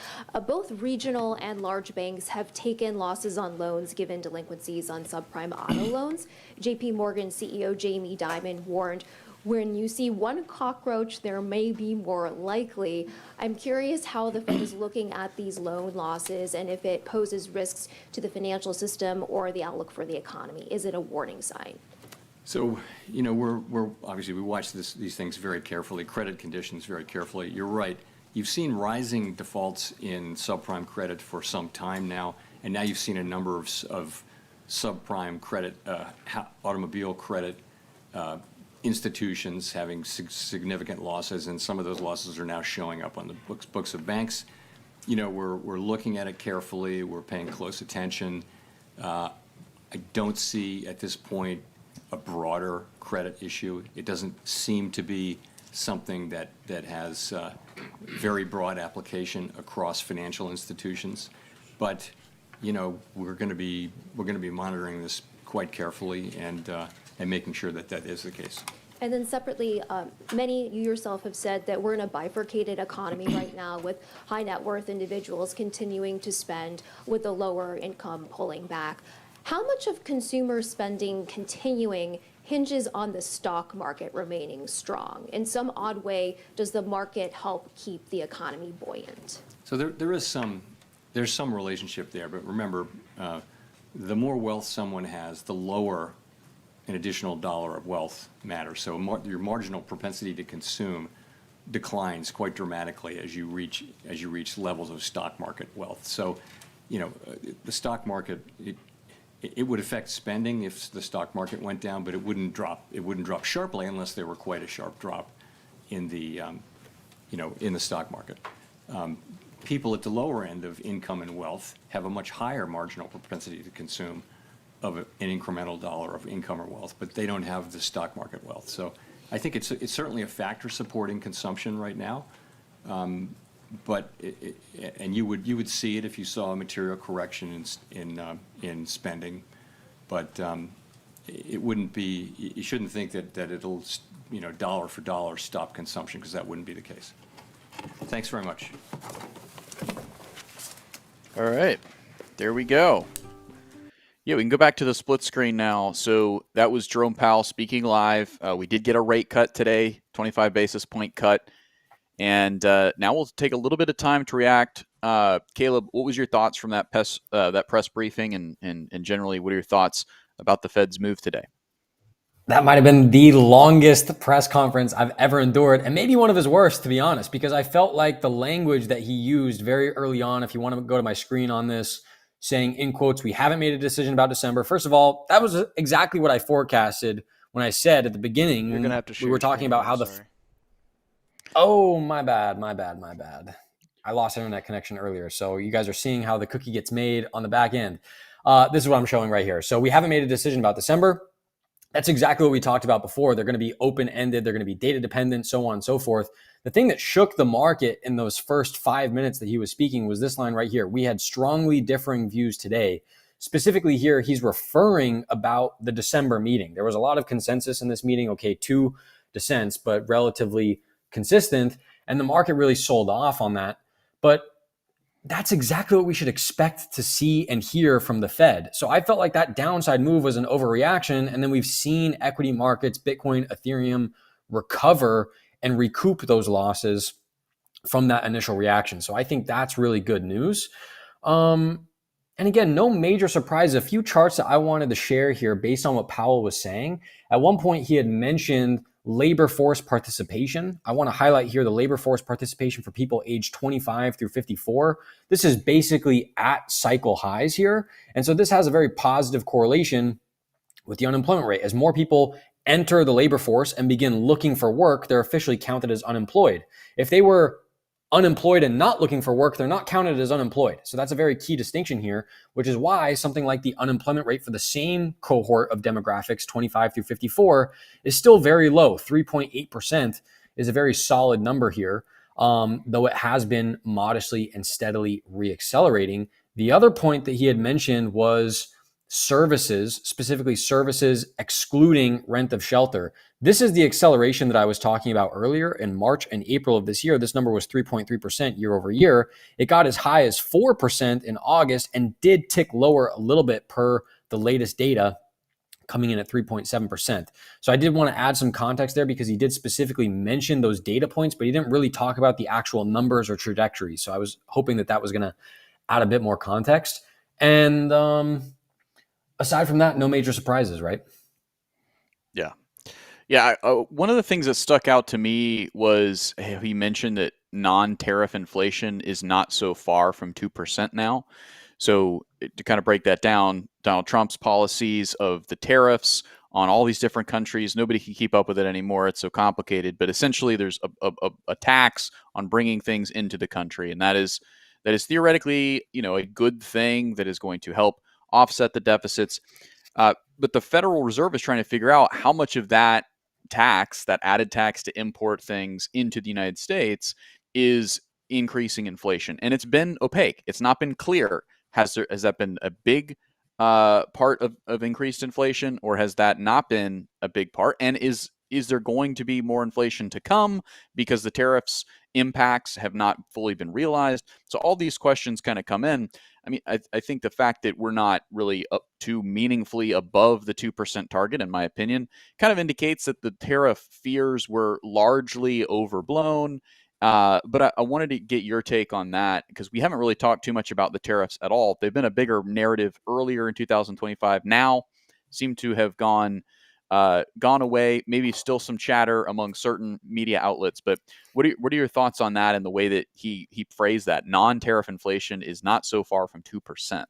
Both regional and large banks have taken losses on loans given delinquencies on subprime auto loans. JP Morgan CEO Jamie Dimon warned, when you see one cockroach, there may be more likely. I'm curious how the Fed is looking at these loan losses and if it poses risks to the financial system or the outlook for the economy. Is it a warning sign? So, we're obviously we watch these things very carefully, credit conditions very carefully. You're right. You've seen rising defaults in subprime credit for some time now, and now you've seen a number of subprime credit, automobile credit institutions having significant losses, and some of those losses are now showing up on the books of banks. We're looking at it carefully. We're paying close attention. I don't see at this point a broader credit issue. It doesn't seem to be something that has very broad application across financial institutions. But we're going to be monitoring this quite carefully and making sure that is the case. And then separately, many, you yourself have said that we're in a bifurcated economy right now with high net worth individuals continuing to spend with the lower income pulling back. How much of consumer spending continuing hinges on the stock market remaining strong? In some odd way, does the market help keep the economy buoyant? So there's some relationship there, but remember, the more wealth someone has, the lower an additional dollar of wealth matters. So your marginal propensity to consume declines quite dramatically as you reach levels of stock market wealth. So, the stock market, it would affect spending if the stock market went down, but it wouldn't drop sharply unless there were quite a sharp drop in the stock market. People at the lower end of income and wealth have a much higher marginal propensity to consume of an incremental dollar of income or wealth, but they don't have the stock market wealth. So I think it's certainly a factor supporting consumption right now. But you would see it if you saw a material correction in spending, but it wouldn't be. You shouldn't think that it'll dollar for dollar stop consumption, because that wouldn't be the case. Thanks very much. All right, there we go. Yeah, we can go back to the split screen now. So that was Jerome Powell speaking live. We did get a rate cut today, 25 basis point cut. And now we'll take a little bit of time to react. Caleb, what was your thoughts from that press briefing, and generally, what are your thoughts about the Fed's move today? That might have been the longest press conference I've ever endured, and maybe one of his worst, to be honest, because I felt like the language that he used very early on, if you want to go to my screen on this, saying in quotes, "We haven't made a decision about December." First of all, that was exactly what I forecasted when I said at the beginning, You're gonna have to we share were your talking screen about again, how sorry. Oh, my bad. I lost internet connection earlier. So you guys are seeing how the cookie gets made on the back end. This is what I'm showing right here. So we haven't made a decision about December. That's exactly what we talked about before. They're going to be open-ended. They're going to be data dependent, so on and so forth. The thing that shook the market in those first 5 minutes that he was speaking was this line right here. We had strongly differing views today. Specifically here, he's referring about the December meeting. There was a lot of consensus in this meeting. Okay, 2 dissents, but relatively consistent. And the market really sold off on that. But that's exactly what we should expect to see and hear from the Fed. So I felt like that downside move was an overreaction. And then we've seen equity markets, Bitcoin, Ethereum recover and recoup those losses from that initial reaction. So I think that's really good news. And again, no major surprise. A few charts that I wanted to share here based on what Powell was saying. At one point, he had mentioned labor force participation. I want to highlight here the labor force participation for people aged 25 through 54. This is basically at cycle highs here. And so this has a very positive correlation with the unemployment rate. As more people enter the labor force and begin looking for work, they're officially counted as unemployed. If they were unemployed and not looking for work, they're not counted as unemployed. So that's a very key distinction here, which is why something like the unemployment rate for the same cohort of demographics, 25 through 54, is still very low. 3.8% is a very solid number here, though it has been modestly and steadily reaccelerating. The other point that he had mentioned was services, specifically services excluding rent of shelter. This is the acceleration that I was talking about earlier. In March and April of this year, this number was 3.3% year over year. It got as high as 4% in August and did tick lower a little bit per the latest data, coming in at 3.7%. So I did want to add some context there because he did specifically mention those data points, but he didn't really talk about the actual numbers or trajectories. So I was hoping that that was going to add a bit more context. And aside from that, no major surprises, right? Yeah. Yeah. One of the things that stuck out to me was he mentioned that non-tariff inflation is not so far from 2% now. So to kind of break that down, Donald Trump's policies of the tariffs on all these different countries, nobody can keep up with it anymore. It's so complicated. But essentially, there's a tax on bringing things into the country, and that is theoretically, a good thing that is going to help offset the deficits. But the Federal Reserve is trying to figure out how much of that tax, that added tax to import things into the United States, is increasing inflation. And it's been opaque. It's not been clear. Has that been a big part of increased inflation, or has that not been a big part? And is there going to be more inflation to come because the tariffs impacts have not fully been realized? So all these questions kind of come in. I mean, I think the fact that we're not really up to meaningfully above the 2% target, in my opinion, kind of indicates that the tariff fears were largely overblown. But I wanted to get your take on that because we haven't really talked too much about the tariffs at all. They've been a bigger narrative earlier in 2025. Now seem to have gone away. Maybe still some chatter among certain media outlets, but what are your thoughts on that and the way that he phrased that? Non-tariff inflation is not so far from 2%.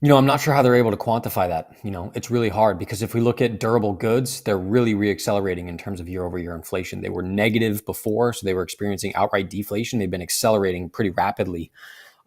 I'm not sure how they're able to quantify that. It's really hard because if we look at durable goods, they're really reaccelerating in terms of year over year inflation. They were negative before, so they were experiencing outright deflation. They've been accelerating pretty rapidly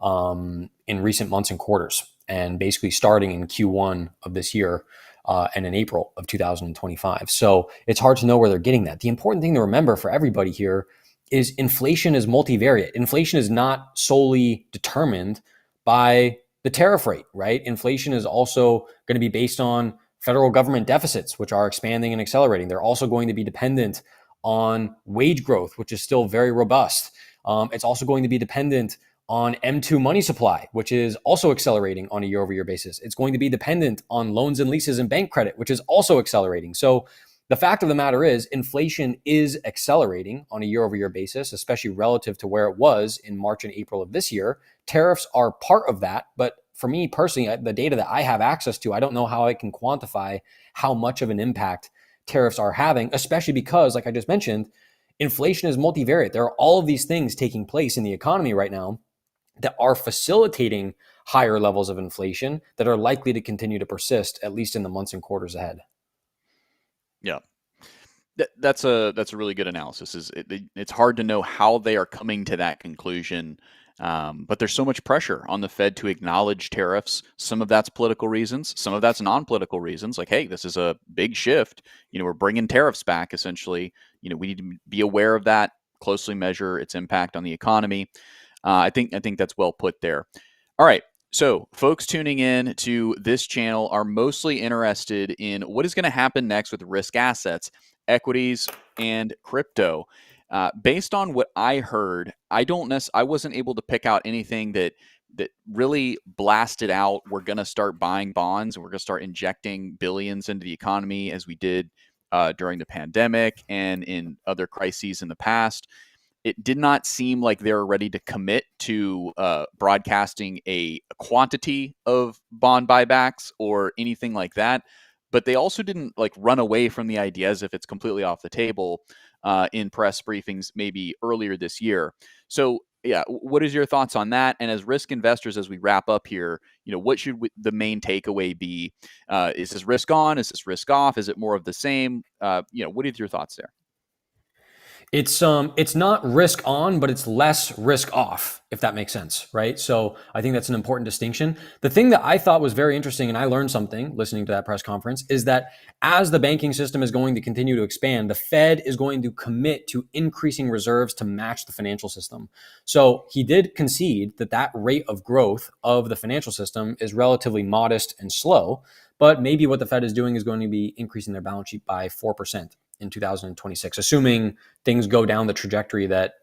in recent months and quarters, and basically starting in Q1 of this year and in April of 2025. So it's hard to know where they're getting that. The important thing to remember for everybody here is inflation is multivariate. Inflation is not solely determined by the tariff rate, right? Inflation is also going to be based on federal government deficits, which are expanding and accelerating. They're also going to be dependent on wage growth, which is still very robust. It's also going to be dependent on M2 money supply, which is also accelerating on a year-over-year basis. It's going to be dependent on loans and leases and bank credit, which is also accelerating. So the fact of the matter is inflation is accelerating on a year-over-year basis, especially relative to where it was in March and April of this year. Tariffs are part of that, but for me personally, the data that I have access to, I don't know how I can quantify how much of an impact tariffs are having, especially because, like I just mentioned, inflation is multivariate. There are all of these things taking place in the economy right now that are facilitating higher levels of inflation that are likely to continue to persist, at least in the months and quarters ahead. Yeah. That's a really good analysis. It's hard to know how they are coming to that conclusion, but there's so much pressure on the Fed to acknowledge tariffs. Some of that's political reasons, some of that's non-political reasons. Like, hey, this is a big shift. We're bringing tariffs back. Essentially, we need to be aware of that, closely measure its impact on the economy. I think that's well put there. All right. So folks tuning in to this channel are mostly interested in what is going to happen next with risk assets, equities, and crypto. Based on what I heard, I wasn't able to pick out anything that really blasted out. We're going to start buying bonds and we're going to start injecting billions into the economy as we did during the pandemic and in other crises in the past. It did not seem like they were ready to commit to broadcasting a quantity of bond buybacks or anything like that. But they also didn't run away from the idea as if it's completely off the table in press briefings maybe earlier this year. So yeah, what is your thoughts on that? And as risk investors, as we wrap up here, what should the main takeaway be? Is this risk on? Is this risk off? Is it more of the same? What are your thoughts there? It's not risk on, but it's less risk off, if that makes sense, right? So I think that's an important distinction. The thing that I thought was very interesting, and I learned something listening to that press conference, is that as the banking system is going to continue to expand, the Fed is going to commit to increasing reserves to match the financial system. So he did concede that rate of growth of the financial system is relatively modest and slow, but maybe what the Fed is doing is going to be increasing their balance sheet by 4% in 2026, assuming things go down the trajectory that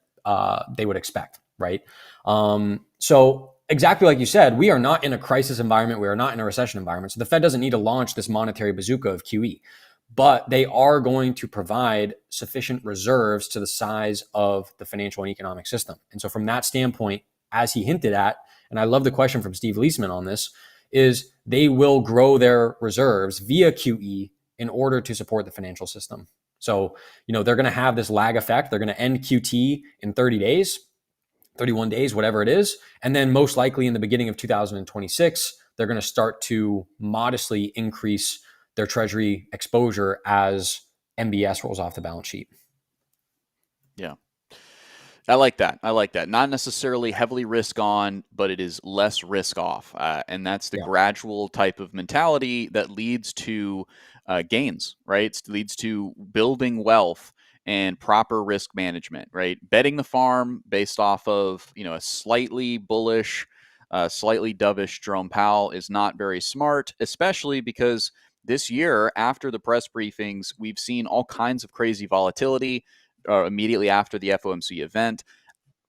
they would expect, right? So exactly like you said, we are not in a crisis environment. We are not in a recession environment. So the Fed doesn't need to launch this monetary bazooka of QE, but they are going to provide sufficient reserves to the size of the financial and economic system. And so from that standpoint, as he hinted at, and I love the question from Steve Leisman on this, is they will grow their reserves via QE in order to support the financial system. So, they're going to have this lag effect. They're going to end QT in 30 days, 31 days, whatever it is. And then most likely in the beginning of 2026, they're going to start to modestly increase their treasury exposure as MBS rolls off the balance sheet. Yeah. I like that. Not necessarily heavily risk on, but it is less risk off. And that's the gradual type of mentality that leads to gains, right? It leads to building wealth and proper risk management, right? Betting the farm based off of, a slightly bullish, slightly dovish Jerome Powell is not very smart, especially because this year, after the press briefings, we've seen all kinds of crazy volatility immediately after the FOMC event.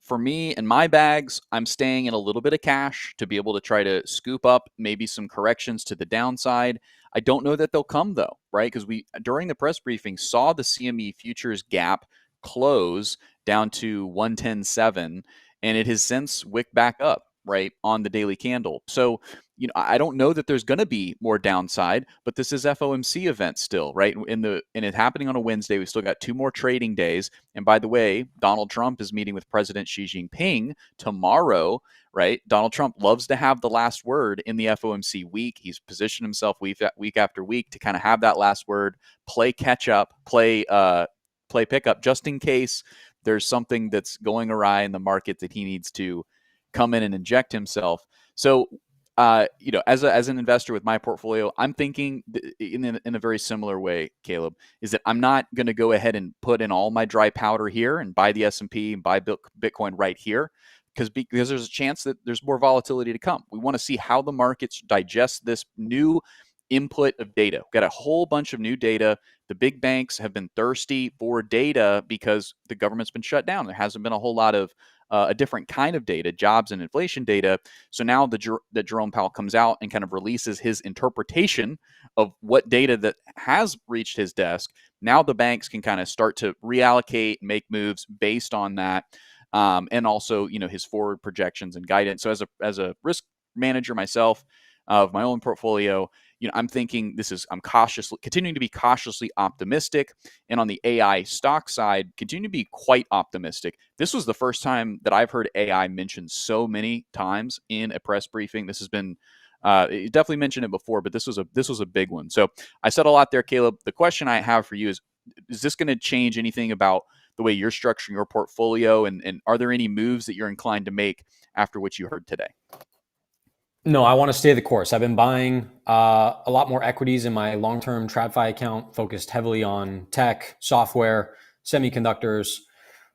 For me and my bags, I'm staying in a little bit of cash to be able to try to scoop up maybe some corrections to the downside. I don't know that they'll come though, right? Because we, during the press briefing, saw the CME futures gap close down to 110.7, and it has since wicked back up, right, on the daily candle. So, I don't know that there's going to be more downside, but this is FOMC event still, right? And it happening on a Wednesday. We still got 2 more trading days. And by the way, Donald Trump is meeting with President Xi Jinping tomorrow, right? Donald Trump loves to have the last word in the FOMC week. He's positioned himself week after week to kind of have that last word, play catch up, play pickup, just in case there's something that's going awry in the market that he needs to come in and inject himself. So, as an investor with my portfolio, I'm thinking in a very similar way, Caleb, is that I'm not going to go ahead and put in all my dry powder here and buy the S&P and buy Bitcoin right here because there's a chance that there's more volatility to come. We want to see how the markets digest this new input of data. We've got a whole bunch of new data. The big banks have been thirsty for data because the government's been shut down. There hasn't been a whole lot of a different kind of data, jobs and inflation data. So now that Jerome Powell comes out and kind of releases his interpretation of what data that has reached his desk, now the banks can kind of start to reallocate, make moves based on that, and also his forward projections and guidance. So as a risk manager myself of my own portfolio, I'm thinking I'm continuing to be cautiously optimistic. And on the AI stock side, continue to be quite optimistic. This was the first time that I've heard AI mentioned so many times in a press briefing. This has been, you definitely mentioned it before, but this was a big one. So I said a lot there, Caleb. The question I have for you is this going to change anything about the way you're structuring your portfolio? And are there any moves that you're inclined to make after what you heard today? No, I want to stay the course. I've been buying a lot more equities in my long-term TradFi account, focused heavily on tech, software, semiconductors,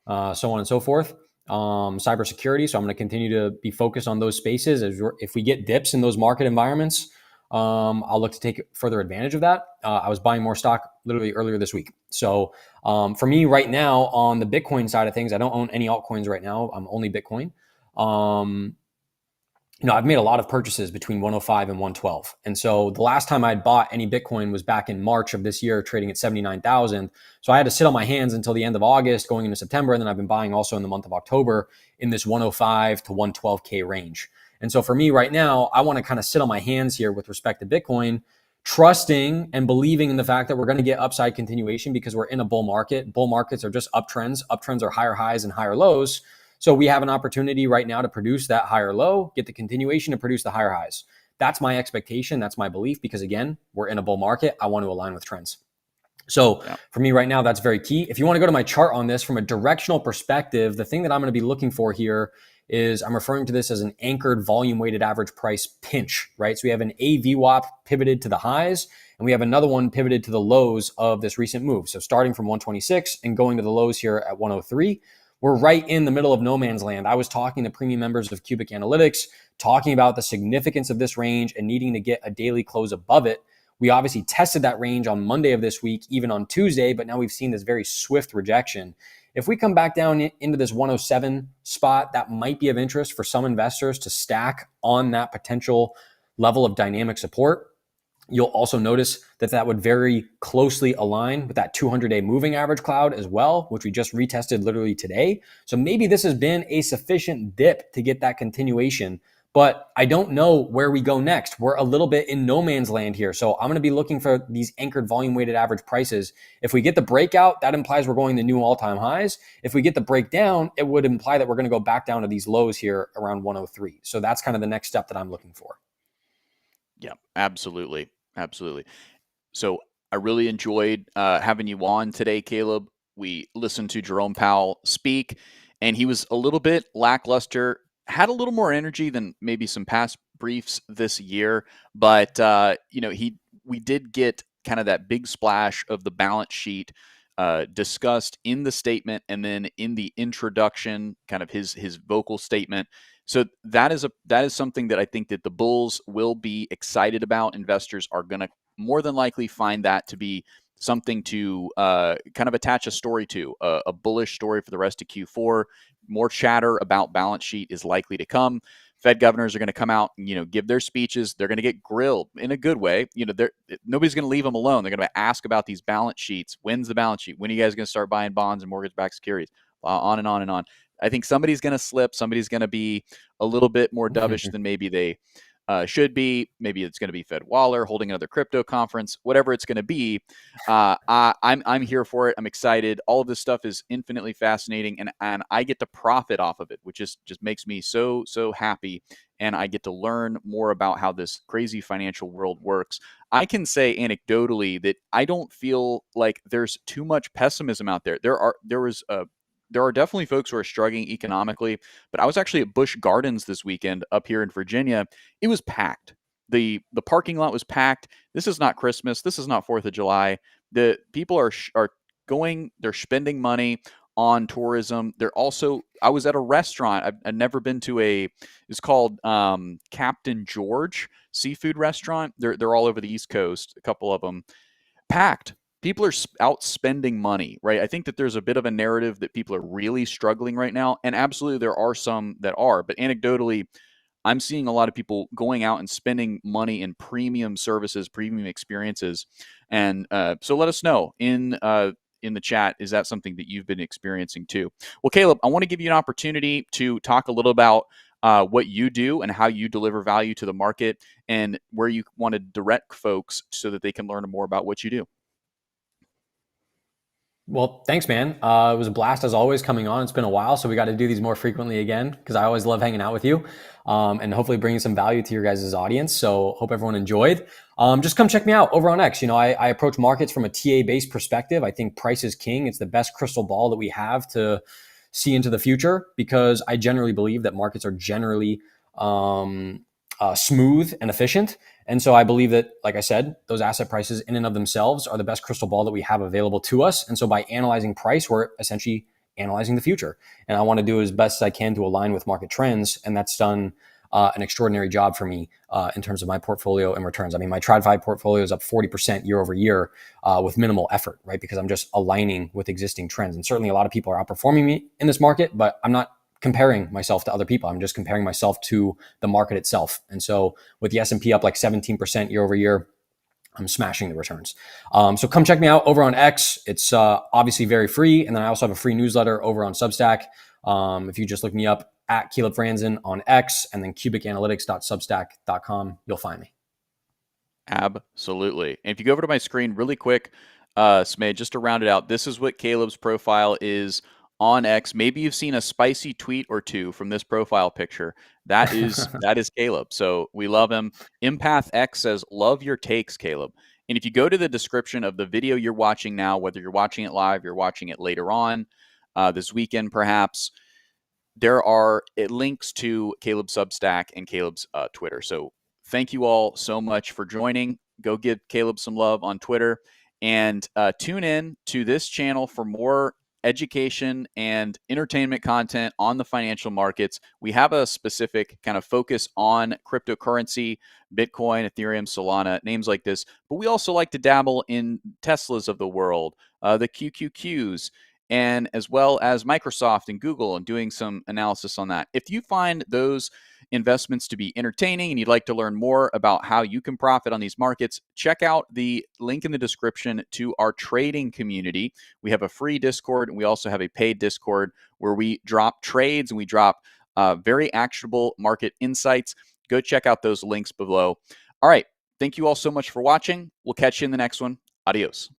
so on and so forth, cybersecurity. So I'm going to continue to be focused on those spaces. If we get dips in those market environments, I'll look to take further advantage of that. I was buying more stock literally earlier this week. So for me right now on the Bitcoin side of things, I don't own any altcoins right now. I'm only Bitcoin. I've made a lot of purchases between 105 and 112. And so the last time I'd bought any Bitcoin was back in March of this year, trading at 79,000. So I had to sit on my hands until the end of August, going into September. And then I've been buying also in the month of October in this 105 to 112K range. And so for me right now, I want to kind of sit on my hands here with respect to Bitcoin, trusting and believing in the fact that we're going to get upside continuation because we're in a bull market. Bull markets are just uptrends. Uptrends are higher highs and higher lows. So we have an opportunity right now to produce that higher low, get the continuation to produce the higher highs. That's my expectation. That's my belief because, again, we're in a bull market. I want to align with trends. So for me right now, that's very key. If you want to go to my chart on this from a directional perspective, the thing that I'm going to be looking for here is I'm referring to this as an anchored volume weighted average price pinch, right? So we have an AVWAP pivoted to the highs and we have another one pivoted to the lows of this recent move. So starting from 126 and going to the lows here at 103. We're right in the middle of no man's land. I was talking to premium members of Cubic Analytics, talking about the significance of this range and needing to get a daily close above it. We obviously tested that range on Monday of this week, even on Tuesday, but now we've seen this very swift rejection. If we come back down into this 107 spot, that might be of interest for some investors to stack on that potential level of dynamic support. You'll also notice that would very closely align with that 200-day moving average cloud as well, which we just retested literally today. So maybe this has been a sufficient dip to get that continuation, but I don't know where we go next. We're a little bit in no man's land here. So I'm going to be looking for these anchored volume weighted average prices. If we get the breakout, that implies we're going to new all-time highs. If we get the breakdown, it would imply that we're going to go back down to these lows here around 103. So that's kind of the next step that I'm looking for. Yeah, absolutely. Absolutely. So I really enjoyed having you on today, Caleb. We listened to Jerome Powell speak, and he was a little bit lackluster, had a little more energy than maybe some past briefs this year. But, we did get kind of that big splash of the balance sheet discussed in the statement and then in the introduction, kind of his vocal statement. So that is something that I think that the bulls will be excited about. Investors are going to more than likely find that to be something to kind of attach a story to, a bullish story for the rest of Q4. More chatter about balance sheet is likely to come. Fed governors are going to come out and, give their speeches. They're going to get grilled in a good way. Nobody's going to leave them alone. They're going to ask about these balance sheets. When's the balance sheet? When are you guys going to start buying bonds and mortgage-backed securities? On and on and on. I think somebody's going to slip. Somebody's going to be a little bit more dovish than maybe they should be. Maybe it's going to be Fed Waller holding another crypto conference, whatever it's going to be. I'm here for it. I'm excited. All of this stuff is infinitely fascinating, and I get to profit off of it, which just makes me so happy. And I get to learn more about how this crazy financial world works. I can say anecdotally that I don't feel like there's too much pessimism out there. There are definitely folks who are struggling economically, but I was actually at Busch Gardens this weekend up here in Virginia. It was packed. The parking lot was packed. This is not Christmas. This is not 4th of July. The people are going, they're spending money on tourism. I was at a restaurant. I've never been to it's called Captain George seafood restaurant. They're all over the East Coast, a couple of them. Packed. People are out spending money, right? I think that there's a bit of a narrative that people are really struggling right now. And absolutely there are some that are, but anecdotally, I'm seeing a lot of people going out and spending money in premium services, premium experiences. And so let us know in the chat, is that something that you've been experiencing too? Well, Caleb, I want to give you an opportunity to talk a little about what you do and how you deliver value to the market, and where you want to direct folks so that they can learn more about what you do. Well, thanks, man. It was a blast as always coming on. It's been a while, so we got to do these more frequently again because I always love hanging out with you, and hopefully bringing some value to your guys' audience. So hope everyone enjoyed. Just come check me out over on X. I approach markets from a TA-based perspective. I think price is king. It's the best crystal ball that we have to see into the future, because I generally believe that markets are generally smooth and efficient. And so I believe that, like I said, those asset prices in and of themselves are the best crystal ball that we have available to us. And so by analyzing price, we're essentially analyzing the future. And I want to do as best as I can to align with market trends. And that's done an extraordinary job for me in terms of my portfolio and returns. I mean, my TradFi portfolio is up 40% year over year with minimal effort, right? Because I'm just aligning with existing trends. And certainly a lot of people are outperforming me in this market, but I'm not comparing myself to other people. I'm just comparing myself to the market itself. And so with the S&P up like 17% year over year, I'm smashing the returns. So come check me out over on X. It's obviously very free. And then I also have a free newsletter over on Substack. If you just look me up at Caleb Franzen on X and then cubicanalytics.substack.com, you'll find me. Absolutely. And if you go over to my screen really quick, Smay, just to round it out, this is what Caleb's profile is on X. Maybe you've seen a spicy tweet or two from this profile picture. That is Caleb. So we love him. Empath X says, love your takes, Caleb. And if you go to the description of the video you're watching now, whether you're watching it live, you're watching it later on this weekend, perhaps, there are links to Caleb's Substack and Caleb's Twitter. So thank you all so much for joining. Go give Caleb some love on Twitter, and tune in to this channel for more education and entertainment content on the financial markets. We have a specific kind of focus on cryptocurrency, Bitcoin, Ethereum, Solana, names like this, but we also like to dabble in Teslas of the world, the QQQs, and as well as Microsoft and Google, and doing some analysis on that. If you find those investments to be entertaining and you'd like to learn more about how you can profit on these markets, check out the link in the description to our trading community. We have a free Discord, and we also have a paid Discord where we drop trades and we drop very actionable market insights. Go check out those links below. All right. Thank you all so much for watching. We'll catch you in the next one. Adios.